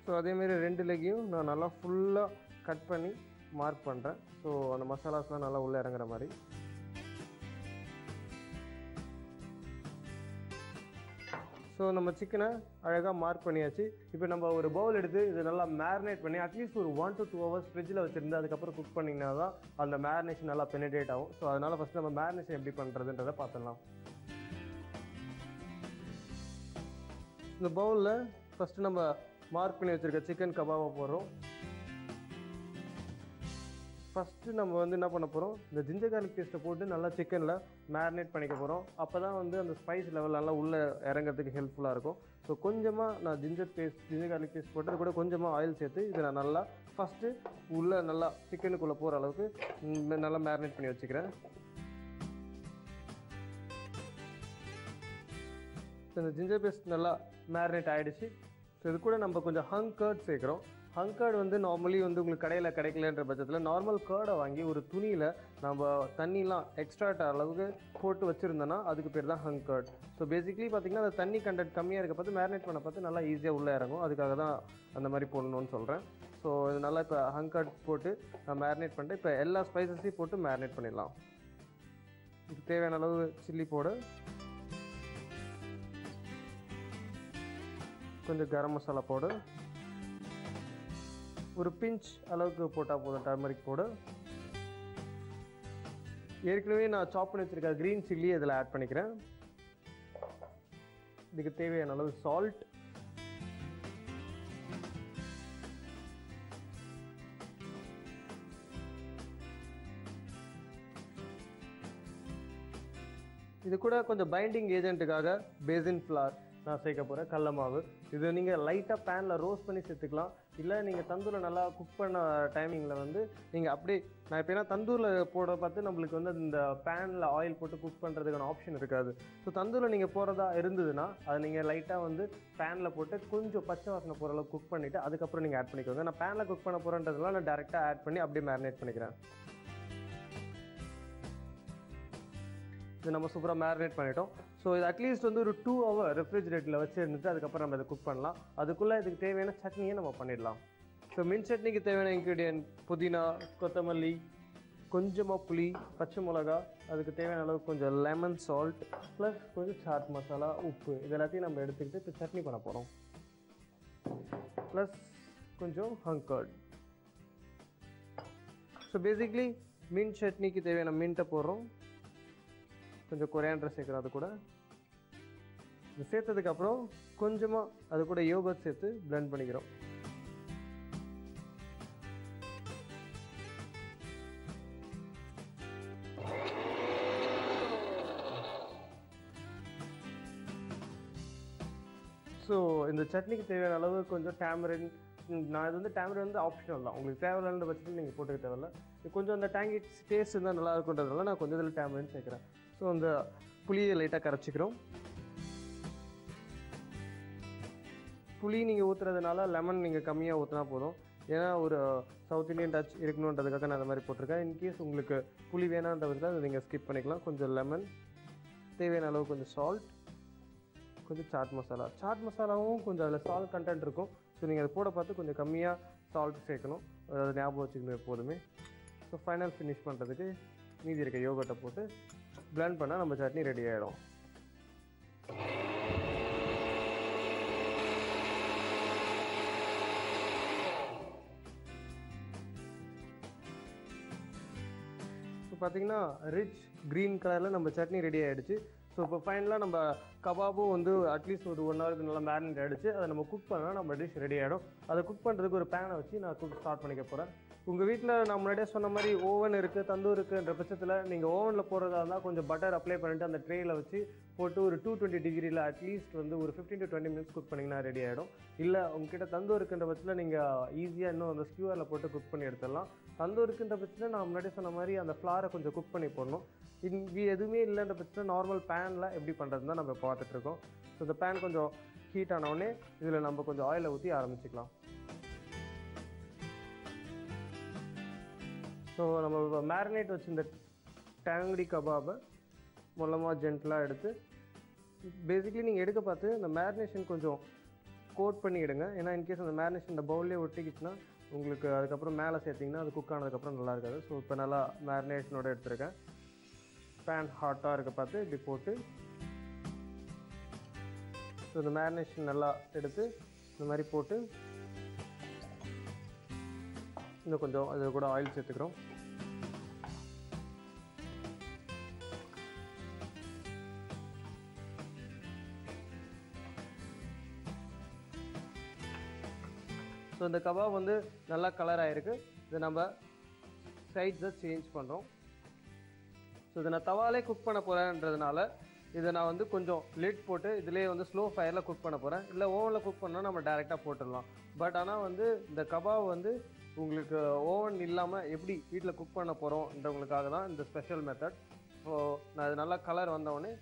ஸோ அதேமாரி 2 லெக்கையும் நான் நல்லா ஃபுல்லாக கட் பண்ணி மார்க் பண்ணுறேன். ஸோ அந்த மசாலாஸ்லாம் நல்லா உள்ளே இறங்குற மாதிரி. ஸோ நம்ம சிக்கனை அழகாக மார்க் பண்ணியாச்சு. இப்போ நம்ம ஒரு பவுல் எடுத்து இது நல்லா மேரினேட் பண்ணி அட்லீஸ்ட் ஒரு 1 to 2 hours ஃப்ரிட்ஜில் வச்சுருந்து அதுக்கப்புறம் குக் பண்ணிங்கன்னா தான் அந்த மேரினேஷன் நல்லா பெனிட்ரேட் ஆகும். ஸோ அதனால் ஃபஸ்ட்டு நம்ம மேரினேஷன் எப்படி பண்ணுறதுன்றதை பார்த்துடலாம். இந்த பவுலில் ஃபஸ்ட்டு நம்ம மார்க் பண்ணி வச்சுருக்க சிக்கன் கபாபை போடுறோம். ஃபஸ்ட்டு நம்ம வந்து என்ன பண்ண போகிறோம், இந்த ஜிஞ்சர் கார்லிக் பேஸ்ட்டை போட்டு நல்லா சிக்கனில் மேரினேட் பண்ணிக்க போகிறோம். அப்போ தான் வந்து அந்த ஸ்பைஸ் லெவல் நல்லா உள்ளே இறங்கிறதுக்கு ஹெல்ப்ஃபுல்லாக இருக்கும். ஸோ கொஞ்சமாக நான் ஜிஞ்சர் கார்லிக் பேஸ்ட் போட்டு அது கூட கொஞ்சமாக ஆயில் சேர்த்து இதை நான் நல்லா ஃபஸ்ட்டு உள்ளே நல்லா சிக்கனுக்குள்ளே போகிற அளவுக்கு நல்லா மேரினேட் பண்ணி வச்சுக்கிறேன். இந்த ஜிஞ்சர் பேஸ்ட் நல்லா மேரினேட் ஆகிடுச்சு. ஸோ இது கூட நம்ம கொஞ்சம் ஹங் கர்ட் சேர்க்குறோம். ஹங் கர்ட் வந்து நார்மலி வந்து உங்களுக்கு கடையில் கிடைக்கலன்ற பட்சத்தில் நார்மல் கர்டை வாங்கி ஒரு துணியில் நம்ம தண்ணிலாம் எக்ஸ்ட்ரா அளவுக்கு போட்டு வச்சுருந்தோன்னா அதுக்கு பேர் தான் ஹங் கர்ட். ஸோ பேசிக்லி பார்த்திங்கன்னா அந்த தண்ணி கண்டென்ட் கம்மியாக இருக்க பார்த்து மேரினேட் பண்ண பார்த்து நல்லா ஈஸியாக உள்ளே இறங்கும். அதுக்காக தான் அந்த மாதிரி போடணும்னு சொல்கிறேன். ஸோ இது நல்லா இப்போ ஹங் கர்ட் போட்டு நான் மேரினேட் பண்ணிட்டு இப்போ எல்லா ஸ்பைசஸையும் போட்டு மேரினேட் பண்ணிடலாம். இதுக்கு தேவையான அளவு சில்லி பவுடர், கொஞ்சம் கரம் மசாலா பவுடர், ஒரு பிஞ்ச் அளவுக்கு போட்டால் போதும் டர்மரிக் பவுடர். ஏற்கனவே நான் சாப் பண்ணி வச்சுருக்க க்ரீன் சில்லி இதில் ஆட் பண்ணிக்கிறேன். இதுக்கு தேவையான அளவு சால்ட், இது கூட கொஞ்சம் பைண்டிங் ஏஜென்ட்டுக்காக பேசின் ஃப்ளார் நான் சேர்க்க போகிறேன், கடல மாவு. இது நீங்கள் லைட்டாக பேனில் ரோஸ்ட் பண்ணி சேர்த்துக்கலாம். இல்லை நீங்கள் தந்தூரில் நல்லா குக் பண்ண டைமிங்கில் வந்து நீங்கள் அப்படியே நான் இப்போ ஏன்னா தந்தூரில் போட பார்த்து நம்மளுக்கு வந்து இந்த பேனில் ஆயில் போட்டு குக் பண்ணுறதுக்கான ஆப்ஷன் இருக்காது. ஸோ தந்தூரில் நீங்கள் போகிறதா இருந்ததுன்னா அதை நீங்கள் லைட்டாக வந்து பேனில் போட்டு கொஞ்சம் பச்சை வாசனை போகிற அளவுக்கு குக் பண்ணிவிட்டு அதுக்கப்புறம் நீங்கள் ஆட் பண்ணிக்கோங்க. நான் பேனில் குக் பண்ண போகிறேன்றதுலாம் நான் டேரெக்டாக ஆட் பண்ணி அப்படியே மேரினேட் பண்ணிக்கிறேன். இது நம்ம சூப்பராக மேரினேட் பண்ணிட்டோம். ஸோ இது அட்லீஸ்ட் வந்து ஒரு 2 hour ரெஃப்ரிஜரேட்டரில் வச்சு இருந்துட்டு அதுக்கப்புறம் நம்ம இதை குக் பண்ணலாம். அதுக்குள்ளே இதுக்கு தேவையான சட்னியை நம்ம பண்ணிடலாம். ஸோ மின்ட் சட்னிக்கு தேவையான இன்க்ரீடியன்ட் புதினா, கொத்தமல்லி, கொஞ்சமாக புளி, பச்சை மிளகா, அதுக்கு தேவையான அளவுக்கு கொஞ்சம் லெமன், சால்ட் ப்ளஸ் கொஞ்சம் சாட் மசாலா, உப்பு, இது எல்லாத்தையும் நம்ம எடுத்துக்கிட்டு இப்போ சட்னி பண்ண போகிறோம். ப்ளஸ் கொஞ்சம் ஹங் கர்ட். ஸோ பேசிக்லி மின்ட் சட்னிக்கு தேவையான மின்ட்டை போடுறோம், கொஞ்சம் கொரியாண்டர் சேர்க்குறோம். அது கூட இது சேர்த்ததுக்கப்புறம் கொஞ்சமாக அது கூட யோகர்ட் சேர்த்து பிளெண்ட் பண்ணிக்கிறோம். ஸோ இந்த சட்னிக்கு தேவையான அளவு கொஞ்சம் டேமரின், நான் இது வந்து டேமரின் வந்து ஆப்ஷனல் தான், உங்களுக்கு தேவையில்லைன்ற பட்சத்தில் நீங்கள் போட்டுக்க தேவையில்ல. இது கொஞ்சம் அந்த டேங்கி டேஸ்ட் இருந்தால் நல்லா இருக்குன்றதுனால நான் கொஞ்சம் இதில் டேமரின் சேர்க்குறேன். ஸோ அந்த புளியை லைட்டாக கரைச்சிக்கிறோம். புளி நீங்கள் ஊற்றுறதுனால லெமன் நீங்கள் கம்மியாக ஊற்றினா போதும். ஏன்னா ஒரு சவுத் இண்டியன் டச் இருக்கணுன்றதுக்காக நான் அந்த மாதிரி போட்டிருக்கேன். இன்கேஸ் உங்களுக்கு புளி வேணான்றதுக்கு அதை நீங்கள் ஸ்கிப் பண்ணிக்கலாம். கொஞ்சம் லெமன், தேவையான அளவு கொஞ்சம் சால்ட், கொஞ்சம் சாட் மசாலா. சாட் மசாலாவும் கொஞ்சம் அதில் சால்ட் கண்டென்ட் இருக்கும். ஸோ நீங்கள் அதை போட பார்த்து கொஞ்சம் கம்மியாக சால்ட் சேர்க்கணும், அதாவது ஞாபகம் வச்சுக்கணும் எப்போதுமே. ஸோ ஃபைனல் ஃபினிஷ் பண்ணுறதுக்கு மீதி இருக்க யோகர்ட்டை போட்டு பிளெண்ட் பண்ணால் நம்ம சட்னி ரெடி ஆகிடும். ஸோ பார்த்தீங்கன்னா ரிச் க்ரீன் கலரில் நம்ம சட்னி ரெடி ஆகிடுச்சு. ஸோ இப்போ ஃபைனலாக நம்ம கபாபும் வந்து அட்லீஸ்ட் ஒரு 1 hour நல்லா மேரினேட் ஆகிடுச்சு. அதை நம்ம குக் பண்ணால் நம்ம டிஷ் ரெடி ஆகிடும். அதை குக் பண்ணுறதுக்கு ஒரு பேனை வச்சு நான் குக் ஸ்டார்ட் பண்ணிக்க போகிறேன். உங்கள் வீட்டில் நான் முன்னாடியே சொன்ன மாதிரி ஓவன் இருக்குது, தந்தூர் இருக்குன்ற பட்சத்தில் நீங்கள் ஓவனில் போடுறதா இருந்தால் கொஞ்சம் பட்டர் அப்ளை பண்ணிவிட்டு அந்த ட்ரேயில் வச்சு போட்டு ஒரு 220 degreeல அட்லீஸ்ட் வந்து ஒரு 15 to 20 minutes குக் பண்ணிங்கன்னா ரெடி ஆகிடும். இல்லை உங்ககிட்ட தந்தூர் இருக்குன்ற பட்சத்தில் நீங்கள் ஈஸியாக இன்னும் அந்த ஸ்கியூவரில் போட்டு குக் பண்ணி எடுத்துடலாம். தந்தூர் இருக்குன்ற பட்சத்தில் நான் முன்னாடியே சொன்ன மாதிரி அந்த ஃப்ளாரை கொஞ்சம் குக் பண்ணி போடணும். இது எதுவுமே இல்லைன்ற பட்சத்தில் நார்மல் பேனில் எப்படி பண்ணுறதுன்னு தான் நம்ம பார்த்துட்ருக்கோம். ஸோ இந்த பேன் கொஞ்சம் ஹீட் ஆனவுடனே இதில் நம்ம கொஞ்சம் ஆயிலை ஊற்றி ஆரம்பிச்சிக்கலாம். ஸோ நம்ம மேரினேட் வச்சு இந்த டேங்கடி கபாபை மூலமாக ஜென்டலாக எடுத்து பேசிக்லி நீங்கள் எடுக்க பார்த்து இந்த மேரினேஷன் கொஞ்சம் கோட் பண்ணி எடுங்க. ஏன்னா இன்கேஸ் அந்த மேரினேஷன் இந்த பவுல்லே ஒட்டிக்கிச்சுன்னா உங்களுக்கு அதுக்கப்புறம் மேலே சேர்த்திங்கன்னா அது குக் ஆனதுக்கப்புறம் நல்லா இருக்காது. ஸோ இப்போ நல்லா மேரினேஷனோடு எடுத்துருக்கேன். பேன் ஹாட்டாக இருக்க பார்த்து இப்படி போட்டு ஸோ இந்த மேரினேஷன் நல்லா எடுத்து இந்த மாதிரி போட்டு இன்னும் கொஞ்சம் அது கூட ஆயில் சேர்த்துக்கிறோம். ஸோ இந்த கபாப் வந்து நல்லா கலர் ஆகிருக்கு. இதை நம்ம சைட்ஸை சேஞ்ச் பண்ணுறோம். ஸோ இதை நான் தவாலே குக் பண்ண போகிறேன்றதுனால இதை நான் வந்து கொஞ்சம் லிட் போட்டு இதிலே வந்து ஸ்லோ ஃபயரில் குக் பண்ண போகிறேன். இல்லை ஓவனில் குக் பண்ணால் நம்ம டேரெக்டாக போட்டுடலாம். பட் ஆனால் வந்து இந்த கபாப் வந்து உங்களுக்கு ஓவன் இல்லாமல் எப்படி வீட்டில் குக் பண்ண போகிறோன்றவங்களுக்காக தான் இந்த ஸ்பெஷல் மெத்தட். ஸோ நான் இது நல்லா கலர் வந்தவுடனே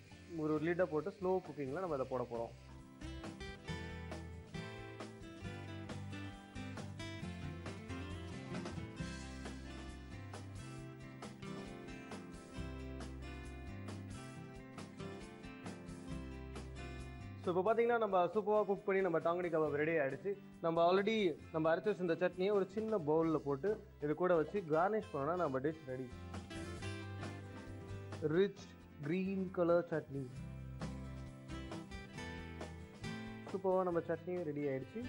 ஒரு லிட்டை போட்டு ஸ்லோ குக்கிங்கில் நம்ம இதை போட போகிறோம். இப்போ பார்த்தீங்கன்னா நம்ம சூப்பராக குக் பண்ணி நம்ம டாங்கடி கபாப் ரெடி ஆகிடுச்சு. நம்ம ஆல்ரெடி நம்ம அரைச்சி வச்சிருந்த சட்னியை ஒரு சின்ன பவுலில் போட்டு இது கூட வச்சு கார்னிஷ் பண்ணோன்னா நம்ம dish ready. Rich green colour chutney. சூப்பராக நம்ம சட்னியும் ரெடி ஆகிடுச்சு.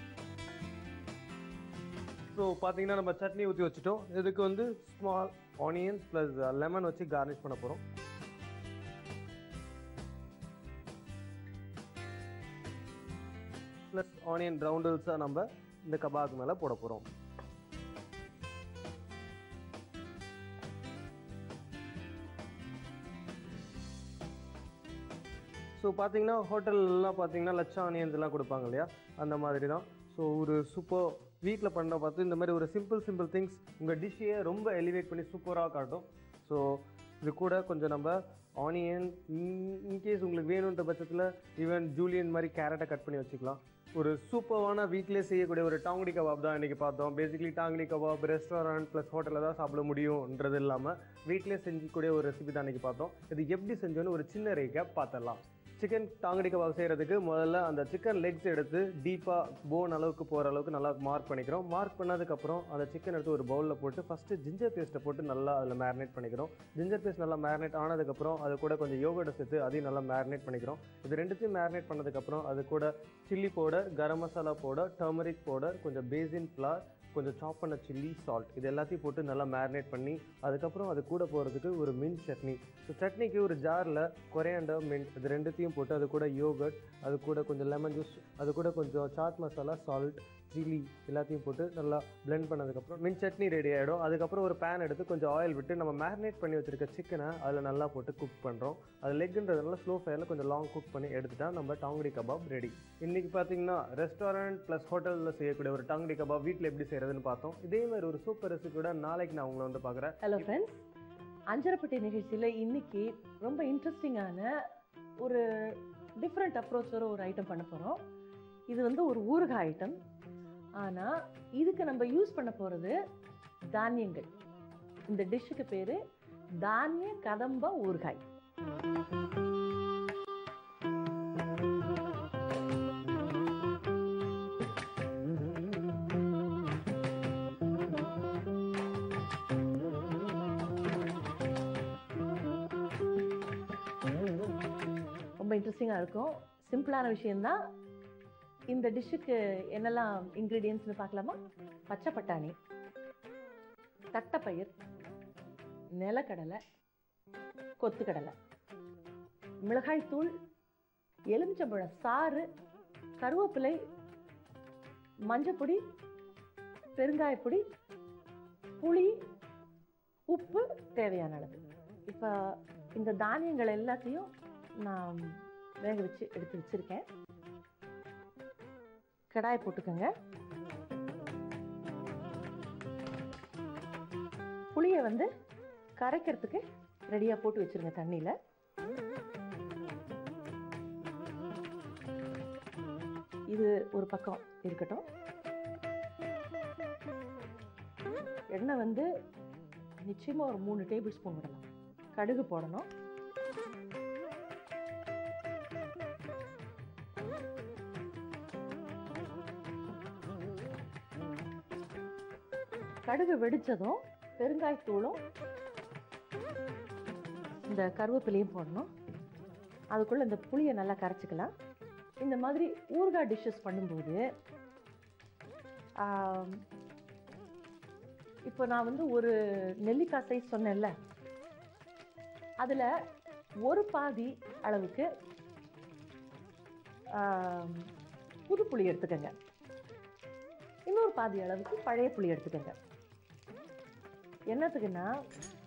ஸோ பார்த்தீங்கன்னா நம்ம சட்னி ஊற்றி வச்சுட்டோம். இதுக்கு வந்து ஸ்மால் ஆனியன்ஸ் ப்ளஸ் லெமன் வச்சு கார்னிஷ் பண்ண போகிறோம். ப்ளஸ் ஆனியன் ரவுண்டல்ஸாக நம்ம இந்த கபாப் மேலே போட போகிறோம். ஸோ பார்த்தீங்கன்னா ஹோட்டல்லாம் பார்த்தீங்கன்னா லட்சம் ஆனியன்ஸ் எல்லாம் கொடுப்பாங்க இல்லையா, அந்த மாதிரி தான். ஸோ ஒரு சூப்பர் வீட்டில் பண்ண பார்த்து இந்த மாதிரி ஒரு சிம்பிள் திங்ஸ் உங்கள் டிஷ்ஷையே ரொம்ப எலிவேட் பண்ணி சூப்பராக காட்டும். ஸோ இது கூட கொஞ்சம் நம்ம ஆனியன் இன்கேஸ் உங்களுக்கு வேணுன்ற பட்சத்தில் ஈவன் ஜூலியன் மாதிரி கேரட்டை கட் பண்ணி வச்சுக்கலாம். ஒரு சூப்பரான வீட்டிலே செய்யக்கூடிய ஒரு டாங்கடி கபாப் தான் இன்றைக்கி பார்த்தோம். பேசிக்கலி டாங்கடி கபாப் ரெஸ்டாரண்ட் ப்ளஸ் ஹோட்டலில் தான் சாப்பிட முடியும்ன்றது இல்லாமல் வீட்டிலே செஞ்சக்கூடிய ஒரு ரெசிபி தான் இன்றைக்கி பார்த்தோம். இது எப்படி செஞ்சோன்னு ஒரு சின்ன ரீகேப் பார்த்துடலாம். சிக்கன் டாங்கடி கபாப் செய்கிறதுக்கு முதல்ல அந்த சிக்கன் லெக்ஸ் எடுத்து டீப்பாக போன் அளவுக்கு போகிற அளவுக்கு நல்லா மார்க் பண்ணிக்கிறோம். மார்க் பண்ணதுக்கப்புறம் அந்த சிக்கன் எடுத்து ஒரு பவுலில் போட்டு ஃபஸ்ட்டு ஜிஞ்சர் பேஸ்ட்டை போட்டு நல்லா அதில் மேரினேட் பண்ணிக்கிறோம். ஜிஞ்சர் பேஸ்ட் நல்லா மேரினேட் ஆனதுக்கப்புறம் அது கூட கொஞ்சம் யோகர்ட்டை சேர்த்து அதையும் நல்லா மேரினேட் பண்ணிக்கிறோம். இது ரெண்டுத்தையும் மேரினேட் பண்ணதுக்கப்புறம் அது கூட chilli powder, garam masala powder, turmeric powder, கொஞ்சம் பேசின் ஃப்ளார், கொஞ்சம் சாப் பண்ண சில்லி, சால்ட் இது எல்லாத்தையும் போட்டு நல்லா மேரினேட் பண்ணி அதுக்கப்புறம் அது கூட போகிறதுக்கு ஒரு மின்ட் சட்னி. ஸோ சட்னிக்கு ஒரு ஜாரில் கொரியாண்டர், மின்ட் இது ரெண்டுத்தையும் போட்டு அது கூட யோகர்ட், அது கூட கொஞ்சம் லெமன் ஜூஸ், அது கூட கொஞ்சம் சாட் மசாலா, சால்ட், சில்லி எல்லாத்தையும் போட்டு நல்லா பிளெண்ட் பண்ணதுக்கப்புறம் மின்ட் சட்னி ரெடி ஆகிடும். அதுக்கப்புறம் ஒரு பேன் எடுத்து கொஞ்சம் ஆயில் விட்டு நம்ம மேரினேட் பண்ணி வச்சுருக்க சிக்கனை அதில் நல்லா போட்டு குக் பண்ணுறோம். அது லெக்குன்றதுனால ஸ்லோ ஃபயரில் கொஞ்சம் லாங் குக் பண்ணி எடுத்துட்டா நம்ம டாங்கடி கபாப் ரெடி. இன்றைக்கி பார்த்தீங்கன்னா ரெஸ்டாரண்ட் ப்ளஸ் ஹோட்டலில் செய்யக்கூடிய ஒரு டாங்கடி கபாப் வீட்டில் எப்படி செய்கிறதுன்னு பார்த்தோம். இதே மாதிரி ஒரு சூப்பர் ரெசிபியோட நாளைக்கு நான் உங்களை வந்து பார்க்குறேன். ஹலோ ஃப்ரெண்ட்ஸ், அஞ்சரப்பட்டி நிகழ்ச்சியில் இன்னைக்கு ரொம்ப இன்ட்ரெஸ்டிங்கான ஒரு டிஃப்ரெண்ட் அப்ரோச்சோட ஒரு ஐட்டம் பண்ண போகிறோம். இது வந்து ஒரு ஊறுகாய் ஐட்டம். ஆனால் இதுக்கு நம்ம யூஸ் பண்ண போகிறது தானியங்கள். இந்த டிஷ்ஷுக்கு பேர் தானிய கதம்ப ஊறுகாய். ரொம்ப இன்ட்ரெஸ்டிங்காக இருக்கும். சிம்பிளான விஷயந்தான். இந்த டிஷ்ஷுக்கு என்னெல்லாம் இன்க்ரீடியன்ட்ஸ்னு பார்க்கலாமா? பச்சை பட்டாணி, தட்டைப்பயிர், நிலக்கடலை, கொத்துக்கடலை, மிளகாய்த்தூள், எலுமிச்சம்பழ சாறு, கருவேப்பிலை, மஞ்சப்பொடி, பெருங்காயப்பொடி, புளி, உப்பு தேவையான அளவு. இப்போ இந்த தானியங்கள் எல்லாத்தையும் நான் வேக வச்சு எடுத்து வச்சுருக்கேன். கடாயை போட்டுக்கோங்க. புளியை வந்து கரைக்கிறதுக்கு ரெடியாக போட்டு வச்சுருங்க தண்ணியில். இது ஒரு பக்கம் இருக்கட்டும். எண்ணெய் வந்து நிச்சயமாக ஒரு 3 டேபிள் ஸ்பூன் விடலாம். கடுகு போடணும். கடுகு வெடிச்சதும் பெருங்காயத்தூளும் இந்த கருவேப்பிலையும் போடணும். அதுக்குள்ளே இந்த புளியை நல்லா கரைச்சிக்கலாம். இந்த மாதிரி ஊறுகாய் டிஷ்ஷஸ் பண்ணும்போது இப்போ நான் வந்து ஒரு நெல்லிக்காய் சைஸ் சொன்னேன்ல, அதில் ஒரு பாதி அளவுக்கு புது புளி எடுத்துக்கோங்க. இன்னொரு பாதி அளவுக்கு பழைய புளி எடுத்துக்கோங்க. என்னத்துக்குன்னா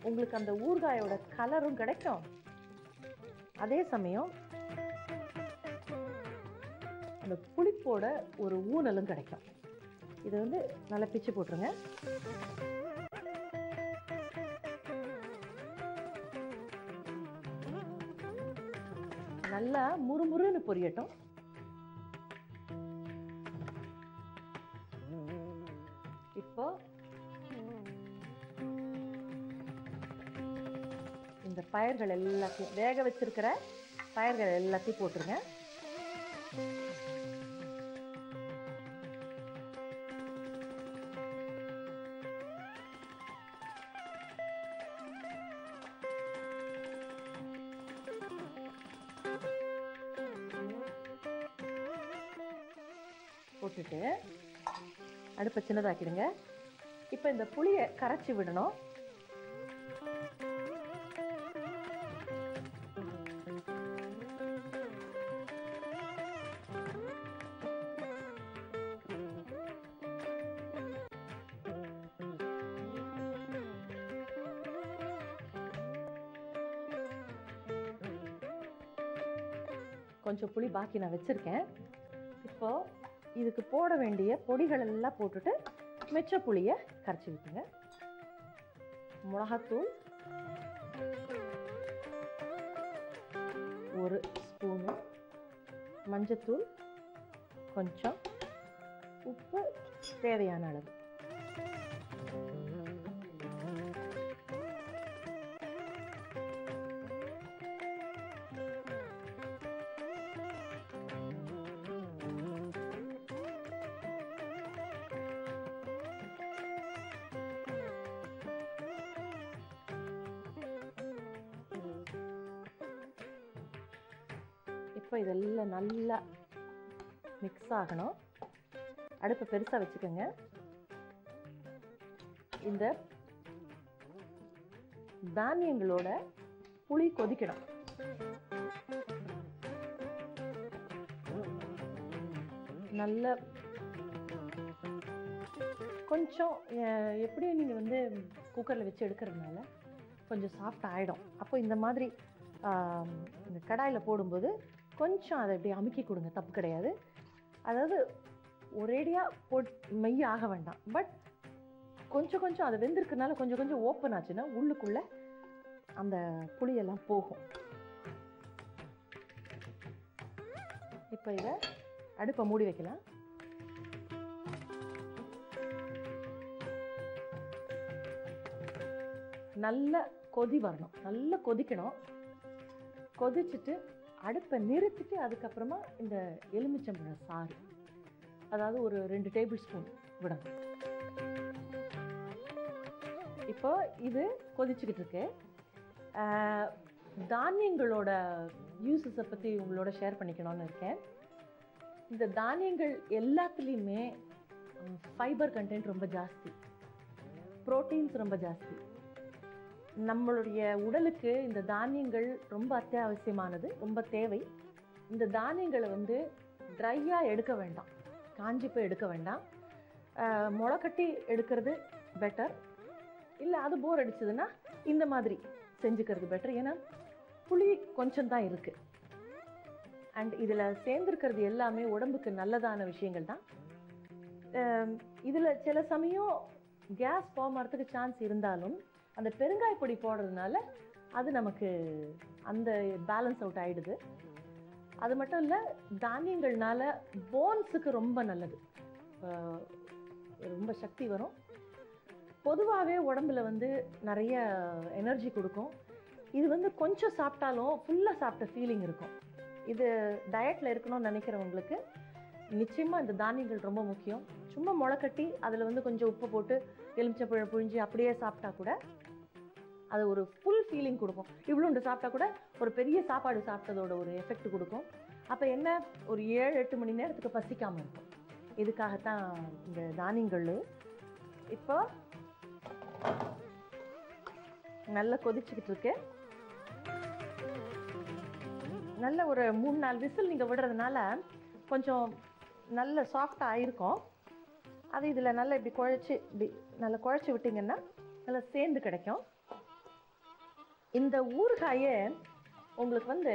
உங்களுக்கு அந்த ஊறுகாயோட கலரும் கிடைக்கும், அதே சமயம் அந்த புளிப்போட ஒரு ஊனலும் கிடைக்கும். இதை வந்து நல்லா பிச்சு போட்டுருங்க. நல்லா முறுமுறுன்னு பொரியட்டும். இப்போ இந்த பயிர்கள் எல்லாத்தையும் வேக வச்சிருக்கிற பயிர்கள் எல்லாத்தையும் போட்டுருங்க. போட்டுட்டு அடுப்பை சின்னதாக்கிடுங்க. இப்போ இந்த புளியை கரைச்சி விடணும். கொஞ்சம் புளி பாக்கி நான் வச்சிருக்கேன். இப்போ இதுக்கு போட வேண்டிய பொடிகள் எல்லாம் போட்டுட்டு மிச்ச புளியை கரைச்சி விட்டுங்க. மிளகாத்தூள் 1 ஸ்பூனு, மஞ்சத்தூள் கொஞ்சம், உப்பு தேவையான அளவு. இப்போ இதெல்லாம் நல்லா மிக்ஸ் ஆகணும். அடுப்பை பெருசாக வச்சுக்கோங்க. இந்த தானியங்களோட புளி கொதிக்கணும். நல்ல கொஞ்சம் எப்படியும் நீங்கள் வந்து குக்கரில் வச்சு எடுக்கிறதுனால கொஞ்சம் சாஃப்ட் ஆகிடும். அப்போ இந்த மாதிரி இந்த கடாயில் போடும்போது கொஞ்சம் அதை அப்படியே அமுக்கி கொடுங்க, தப்பு கிடையாது. அதாவது ஒரேடியாக மெய்ய ஆக வேண்டாம். பட் கொஞ்சம் கொஞ்சம் அதை வெந்திருக்கனால கொஞ்சம் கொஞ்சம் ஓப்பன் ஆச்சுன்னா உள்ளுக்குள்ளே அந்த புளியெல்லாம் போகும். இப்போ இதை அடுப்பை மூடி வைக்கலாம். நல்ல கொதி வரணும், நல்லா கொதிக்கணும். கொதிச்சுட்டு அடுப்பை நிறுத்திட்டு அதுக்கப்புறமா இந்த எலுமிச்சம்பழம் சாறு, அதாவது ஒரு 2 டேபிள் ஸ்பூன் விடணும். இப்போ இது கொதிச்சுக்கிட்டு இருக்கு. தானியங்களோட யூசஸை பற்றி உங்களோட ஷேர் பண்ணிக்கணும்னு இருக்கேன். இந்த தானியங்கள் எல்லாத்துலேயுமே ஃபைபர் கண்டென்ட் ரொம்ப ஜாஸ்தி, ப்ரோட்டீன்ஸ் ரொம்ப ஜாஸ்தி. நம்மளுடைய உடலுக்கு இந்த தானியங்கள் ரொம்ப அத்தியாவசியமானது, ரொம்ப தேவை. இந்த தானியங்களை வந்து ட்ரையாக எடுக்க வேண்டாம், காஞ்சி போய் எடுக்க வேண்டாம். முளைக்கட்டி எடுக்கிறது பெட்டர். இல்லை அது போர் அடிச்சதுன்னா இந்த மாதிரி செஞ்சுக்கிறது பெட்டர். ஏன்னா புளி கொஞ்சம் தான் இருக்குது. அண்ட் இதில் சேர்ந்துருக்கிறது எல்லாமே உடம்புக்கு நல்லதான விஷயங்கள் தான். இதில் சில சமயம் கேஸ் ஃபார்ம் ஆகிறதுக்கு சான்ஸ் இருந்தாலும் அந்த பெருங்காய பொடி போடுறதுனால அது நமக்கு அந்த பேலன்ஸ் அவுட் ஆகிடுது. அது மட்டும் இல்லை, தானியங்கள்னால போன்ஸுக்கு ரொம்ப நல்லது, ரொம்ப சக்தி வரும். பொதுவாகவே உடம்புல வந்து நிறைய எனர்ஜி கொடுக்கும். இது வந்து கொஞ்சம் சாப்பிட்டாலும் ஃபுல்லாக சாப்பிட்ட ஃபீலிங் இருக்கும். இது டயட்டில் இருக்கணும்னு நினைக்கிறவங்களுக்கு நிச்சயமாக இந்த தானியங்கள் ரொம்ப முக்கியம். சும்மா முளைக்கட்டி அதில் வந்து கொஞ்சம் உப்பு போட்டு எலுமிச்சப்பழம் புழிஞ்சு அப்படியே சாப்பிட்டா கூட அது ஒரு ஃபுல் ஃபீலிங் கொடுக்கும். இவ்வளோண்டு சாப்பிட்டா கூட ஒரு பெரிய சாப்பாடு சாப்பிட்டதோட ஒரு எஃபெக்ட் கொடுக்கும். அப்போ என்ன, ஒரு 7-8 மணி நேரத்துக்கு பசிக்காமல் இருக்கும். இதுக்காகத்தான் இந்த தானியங்கள். இப்போ நல்லா கொதிச்சுக்கிட்டு இருக்கு. நல்ல ஒரு 3-4 விசில் நீங்கள் விடுறதுனால கொஞ்சம் நல்ல சாஃப்டாக ஆயிருக்கும். அது இதில் நல்லா இப்படி குழச்சி, இப்படி நல்லா குழச்சி விட்டிங்கன்னா நல்லா சேர்ந்து கிடைக்கும். இந்த ஊறுகாயை உங்களுக்கு வந்து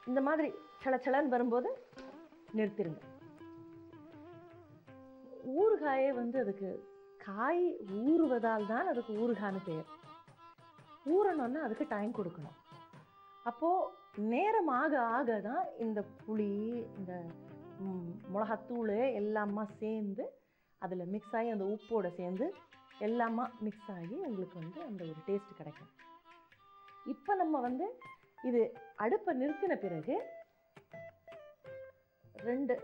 இந்த மாதிரி சலச்சலன்னு வரும்போது நிறுத்திடுங்க. ஊறுகாயை வந்து அதுக்கு காய் ஊறுவதால் தான் அதுக்கு ஊறுகான்னு பேர். ஊறணும்னா அதுக்கு டைம் கொடுக்கணும். அப்போது நேரம் ஆக ஆக தான் இந்த புளி, இந்த மிளகாத்தூள் எல்லாமா சேர்ந்து அதில் மிக்ஸ் ஆகி அந்த உப்போடு சேர்ந்து எல்லாமா மிக்ஸ் ஆகி உங்களுக்கு வந்து அந்த ஒரு டேஸ்ட் கிடைக்கும். இப்போ நம்ம வந்து இது அடுப்பை நிறுத்தின பிறகு 2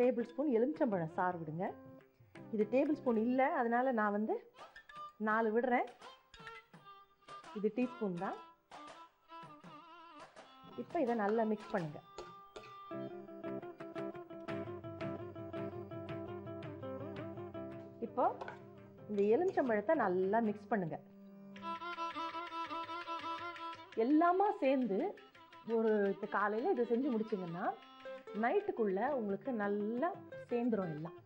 டேபிள் ஸ்பூன் எலுமிச்சம்பழம் சாறு விடுங்க. இது டேபிள் ஸ்பூன் இல்லை, அதனால நான் வந்து 4 விடுறேன். இது டீஸ்பூன் தான். இப்போ இதை நல்லா மிக்ஸ் பண்ணுங்க. இப்போ இந்த எலுமிச்சம்பழத்தை நல்லா மிக்ஸ் பண்ணுங்க. எல்லாமே சேர்ந்து ஒரு இப்போ காலையில் இதை செஞ்சு முடிச்சிங்கன்னா நைட்டுக்குள்ளே உங்களுக்கு நல்லா சேர்ந்துடும். எல்லாம்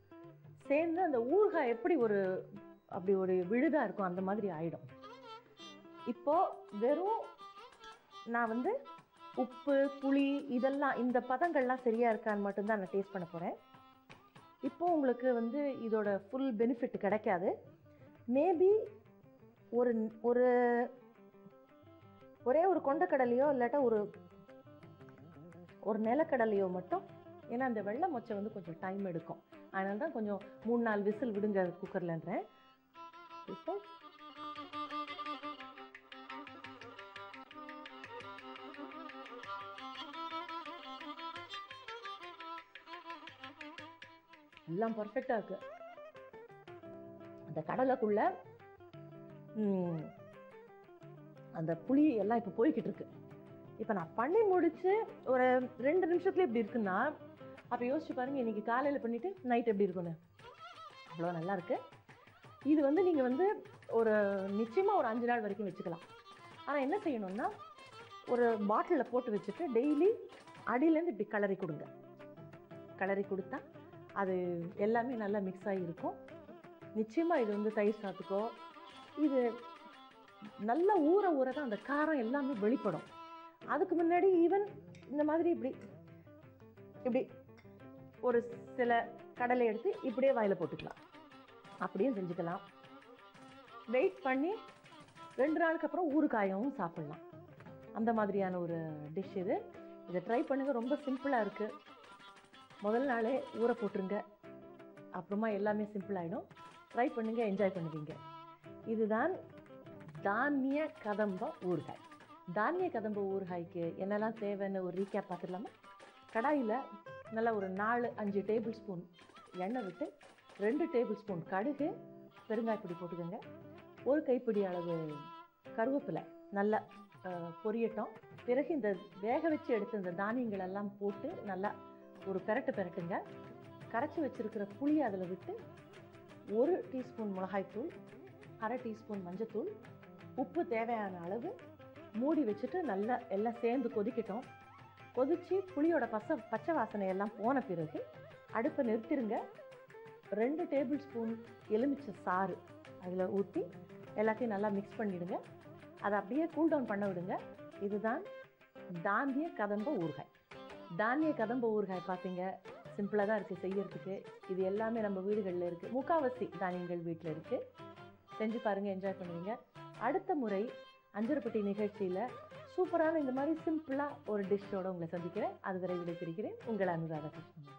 சேர்ந்து அந்த ஊறுகாய் எப்படி அப்படி ஒரு விழுதாக இருக்கும் அந்த மாதிரி ஆகிடும். இப்போது வெறும் நான் வந்து உப்பு புளி இதெல்லாம் இந்த பதங்கள்லாம் சரியாக இருக்கான்னு மட்டும்தான் நான் டேஸ்ட் பண்ண போகிறேன். இப்போது உங்களுக்கு வந்து இதோட ஃபுல் பெனிஃபிட் கிடைக்காது. மேபி ஒரே ஒரு கொண்டக்கடலையோ இல்லாட்டா ஒரு நிலக்கடலையோ மட்டும், ஏன்னா அந்த வெள்ளை மொச்சை வந்து கொஞ்சம் டைம் எடுக்கும், அதனால தான் கொஞ்சம் 3-4 விசில் விடுங்க குக்கர்லன்றேன். இப்போ எல்லாம் பர்ஃபெக்டாக இருக்கு. அந்த கடலைக்குள்ள அந்த புளி எல்லாம் இப்போ போய்கிட்டு இருக்கு. இப்போ நான் பண்ணி முடிச்சு ஒரு 2 நிமிஷத்துல இப்படி இருக்குன்னா அப்போ யோசிச்சு பாருங்க, இன்னைக்கு காலையில் பண்ணிட்டு நைட் எப்படி இருக்குன்னு. அவ்வளோ நல்லா இருக்கு. இது வந்து நீங்கள் வந்து நிச்சயமாக ஒரு 5 நாள் வரைக்கும் வச்சுக்கலாம். ஆனால் என்ன செய்யணும்னா ஒரு பாட்டிலில் போட்டு வச்சுட்டு டெய்லி அடியிலேருந்து இப்படி கிளறி கொடுங்க. கிளறி கொடுத்தா அது எல்லாமே நல்லா மிக்ஸ் ஆகி இருக்கும். நிச்சயமாக இது வந்து தயிர் சாத்துக்கோ இது நல்லா ஊற தான் அந்த காரம் எல்லாமே வெளிப்படும். அதுக்கு முன்னாடி ஈவன் இந்த மாதிரி இப்படி ஒரு சில கடலை எடுத்து இப்படியே வாயில் போட்டுக்கலாம், அப்படியும் செஞ்சுக்கலாம். வெயிட் பண்ணி 2 நாளுக்கு அப்புறம் ஊறுகாயும் சாப்பிட்லாம். அந்த மாதிரியான ஒரு டிஷ் இது. இதை ட்ரை பண்ணுங்கள். ரொம்ப சிம்பிளாக இருக்குது. முதல் நாளே ஊற போட்டுருங்க, அப்புறமா எல்லாமே சிம்பிள் ஆகிடும். ட்ரை பண்ணுங்கள், என்ஜாய் பண்ணுவீங்க. இதுதான் தானிய கதம்ப ஊறுகாய். தானிய கதம்ப ஊறுகாய்க்கு என்னெல்லாம் தேவைன்னு ஒரு ரீகேப் பார்த்துடலாமா? கடாயில் நல்லா ஒரு 4-5 டேபிள் ஸ்பூன் எண்ணெய் விட்டு 2 டேபிள் ஸ்பூன் கடுகு பெருங்காயப்பொடி போட்டுக்கோங்க. ஒரு கைப்பிடி அளவு கருவேப்பிலை நல்லா பொரியட்டும். பிறகு இந்த வேக வச்சு எடுத்த இந்த தானியங்கள் எல்லாம் போட்டு நல்லா ஒரு பெரட்டுங்க. கரைச்சி வச்சுருக்கிற புளியை அதில் விட்டு 1 டீஸ்பூன் மிளகாய்த்தூள், 1/2 டீஸ்பூன் மஞ்சத்தூள், உப்பு தேவையான அளவு மூடி வச்சுட்டு நல்லா எல்லாம் சேர்ந்து கொதிக்கட்டும். கொதித்து புளியோட பச்சை வாசனை எல்லாம் போன பிறகு அடுப்பை நிறுத்திடுங்க. 2 டேபிள் ஸ்பூன் எலுமிச்சை சாறு அதில் ஊற்றி எல்லாத்தையும் நல்லா மிக்ஸ் பண்ணிவிடுங்க. அதை அப்படியே கூல் டவுன் பண்ண விடுங்க. இதுதான் தானிய கதம்ப ஊறுகாய். தானிய கதம்ப ஊறுகாய் பார்த்தீங்க, சிம்பிளாக தான் இருக்குது செய்யறதுக்கு. இது எல்லாமே நம்ம வீடுகளில் இருக்குது, முக்கால்வாசி தானியங்கள் வீட்டில் இருக்குது. செஞ்சு பாருங்கள், என்ஜாய் பண்ணுவீங்க. அடுத்த முறை அஞ்சரப்பட்டி நிகழ்ச்சியில் சூப்பரான இந்த மாதிரி சிம்பிளாக ஒரு டிஷ்ஷோடு உங்களை சந்திக்கிறேன். அதுவரை விடைபெறுகிறேன். உங்கள் அனுராதா கிருஷ்ணன்.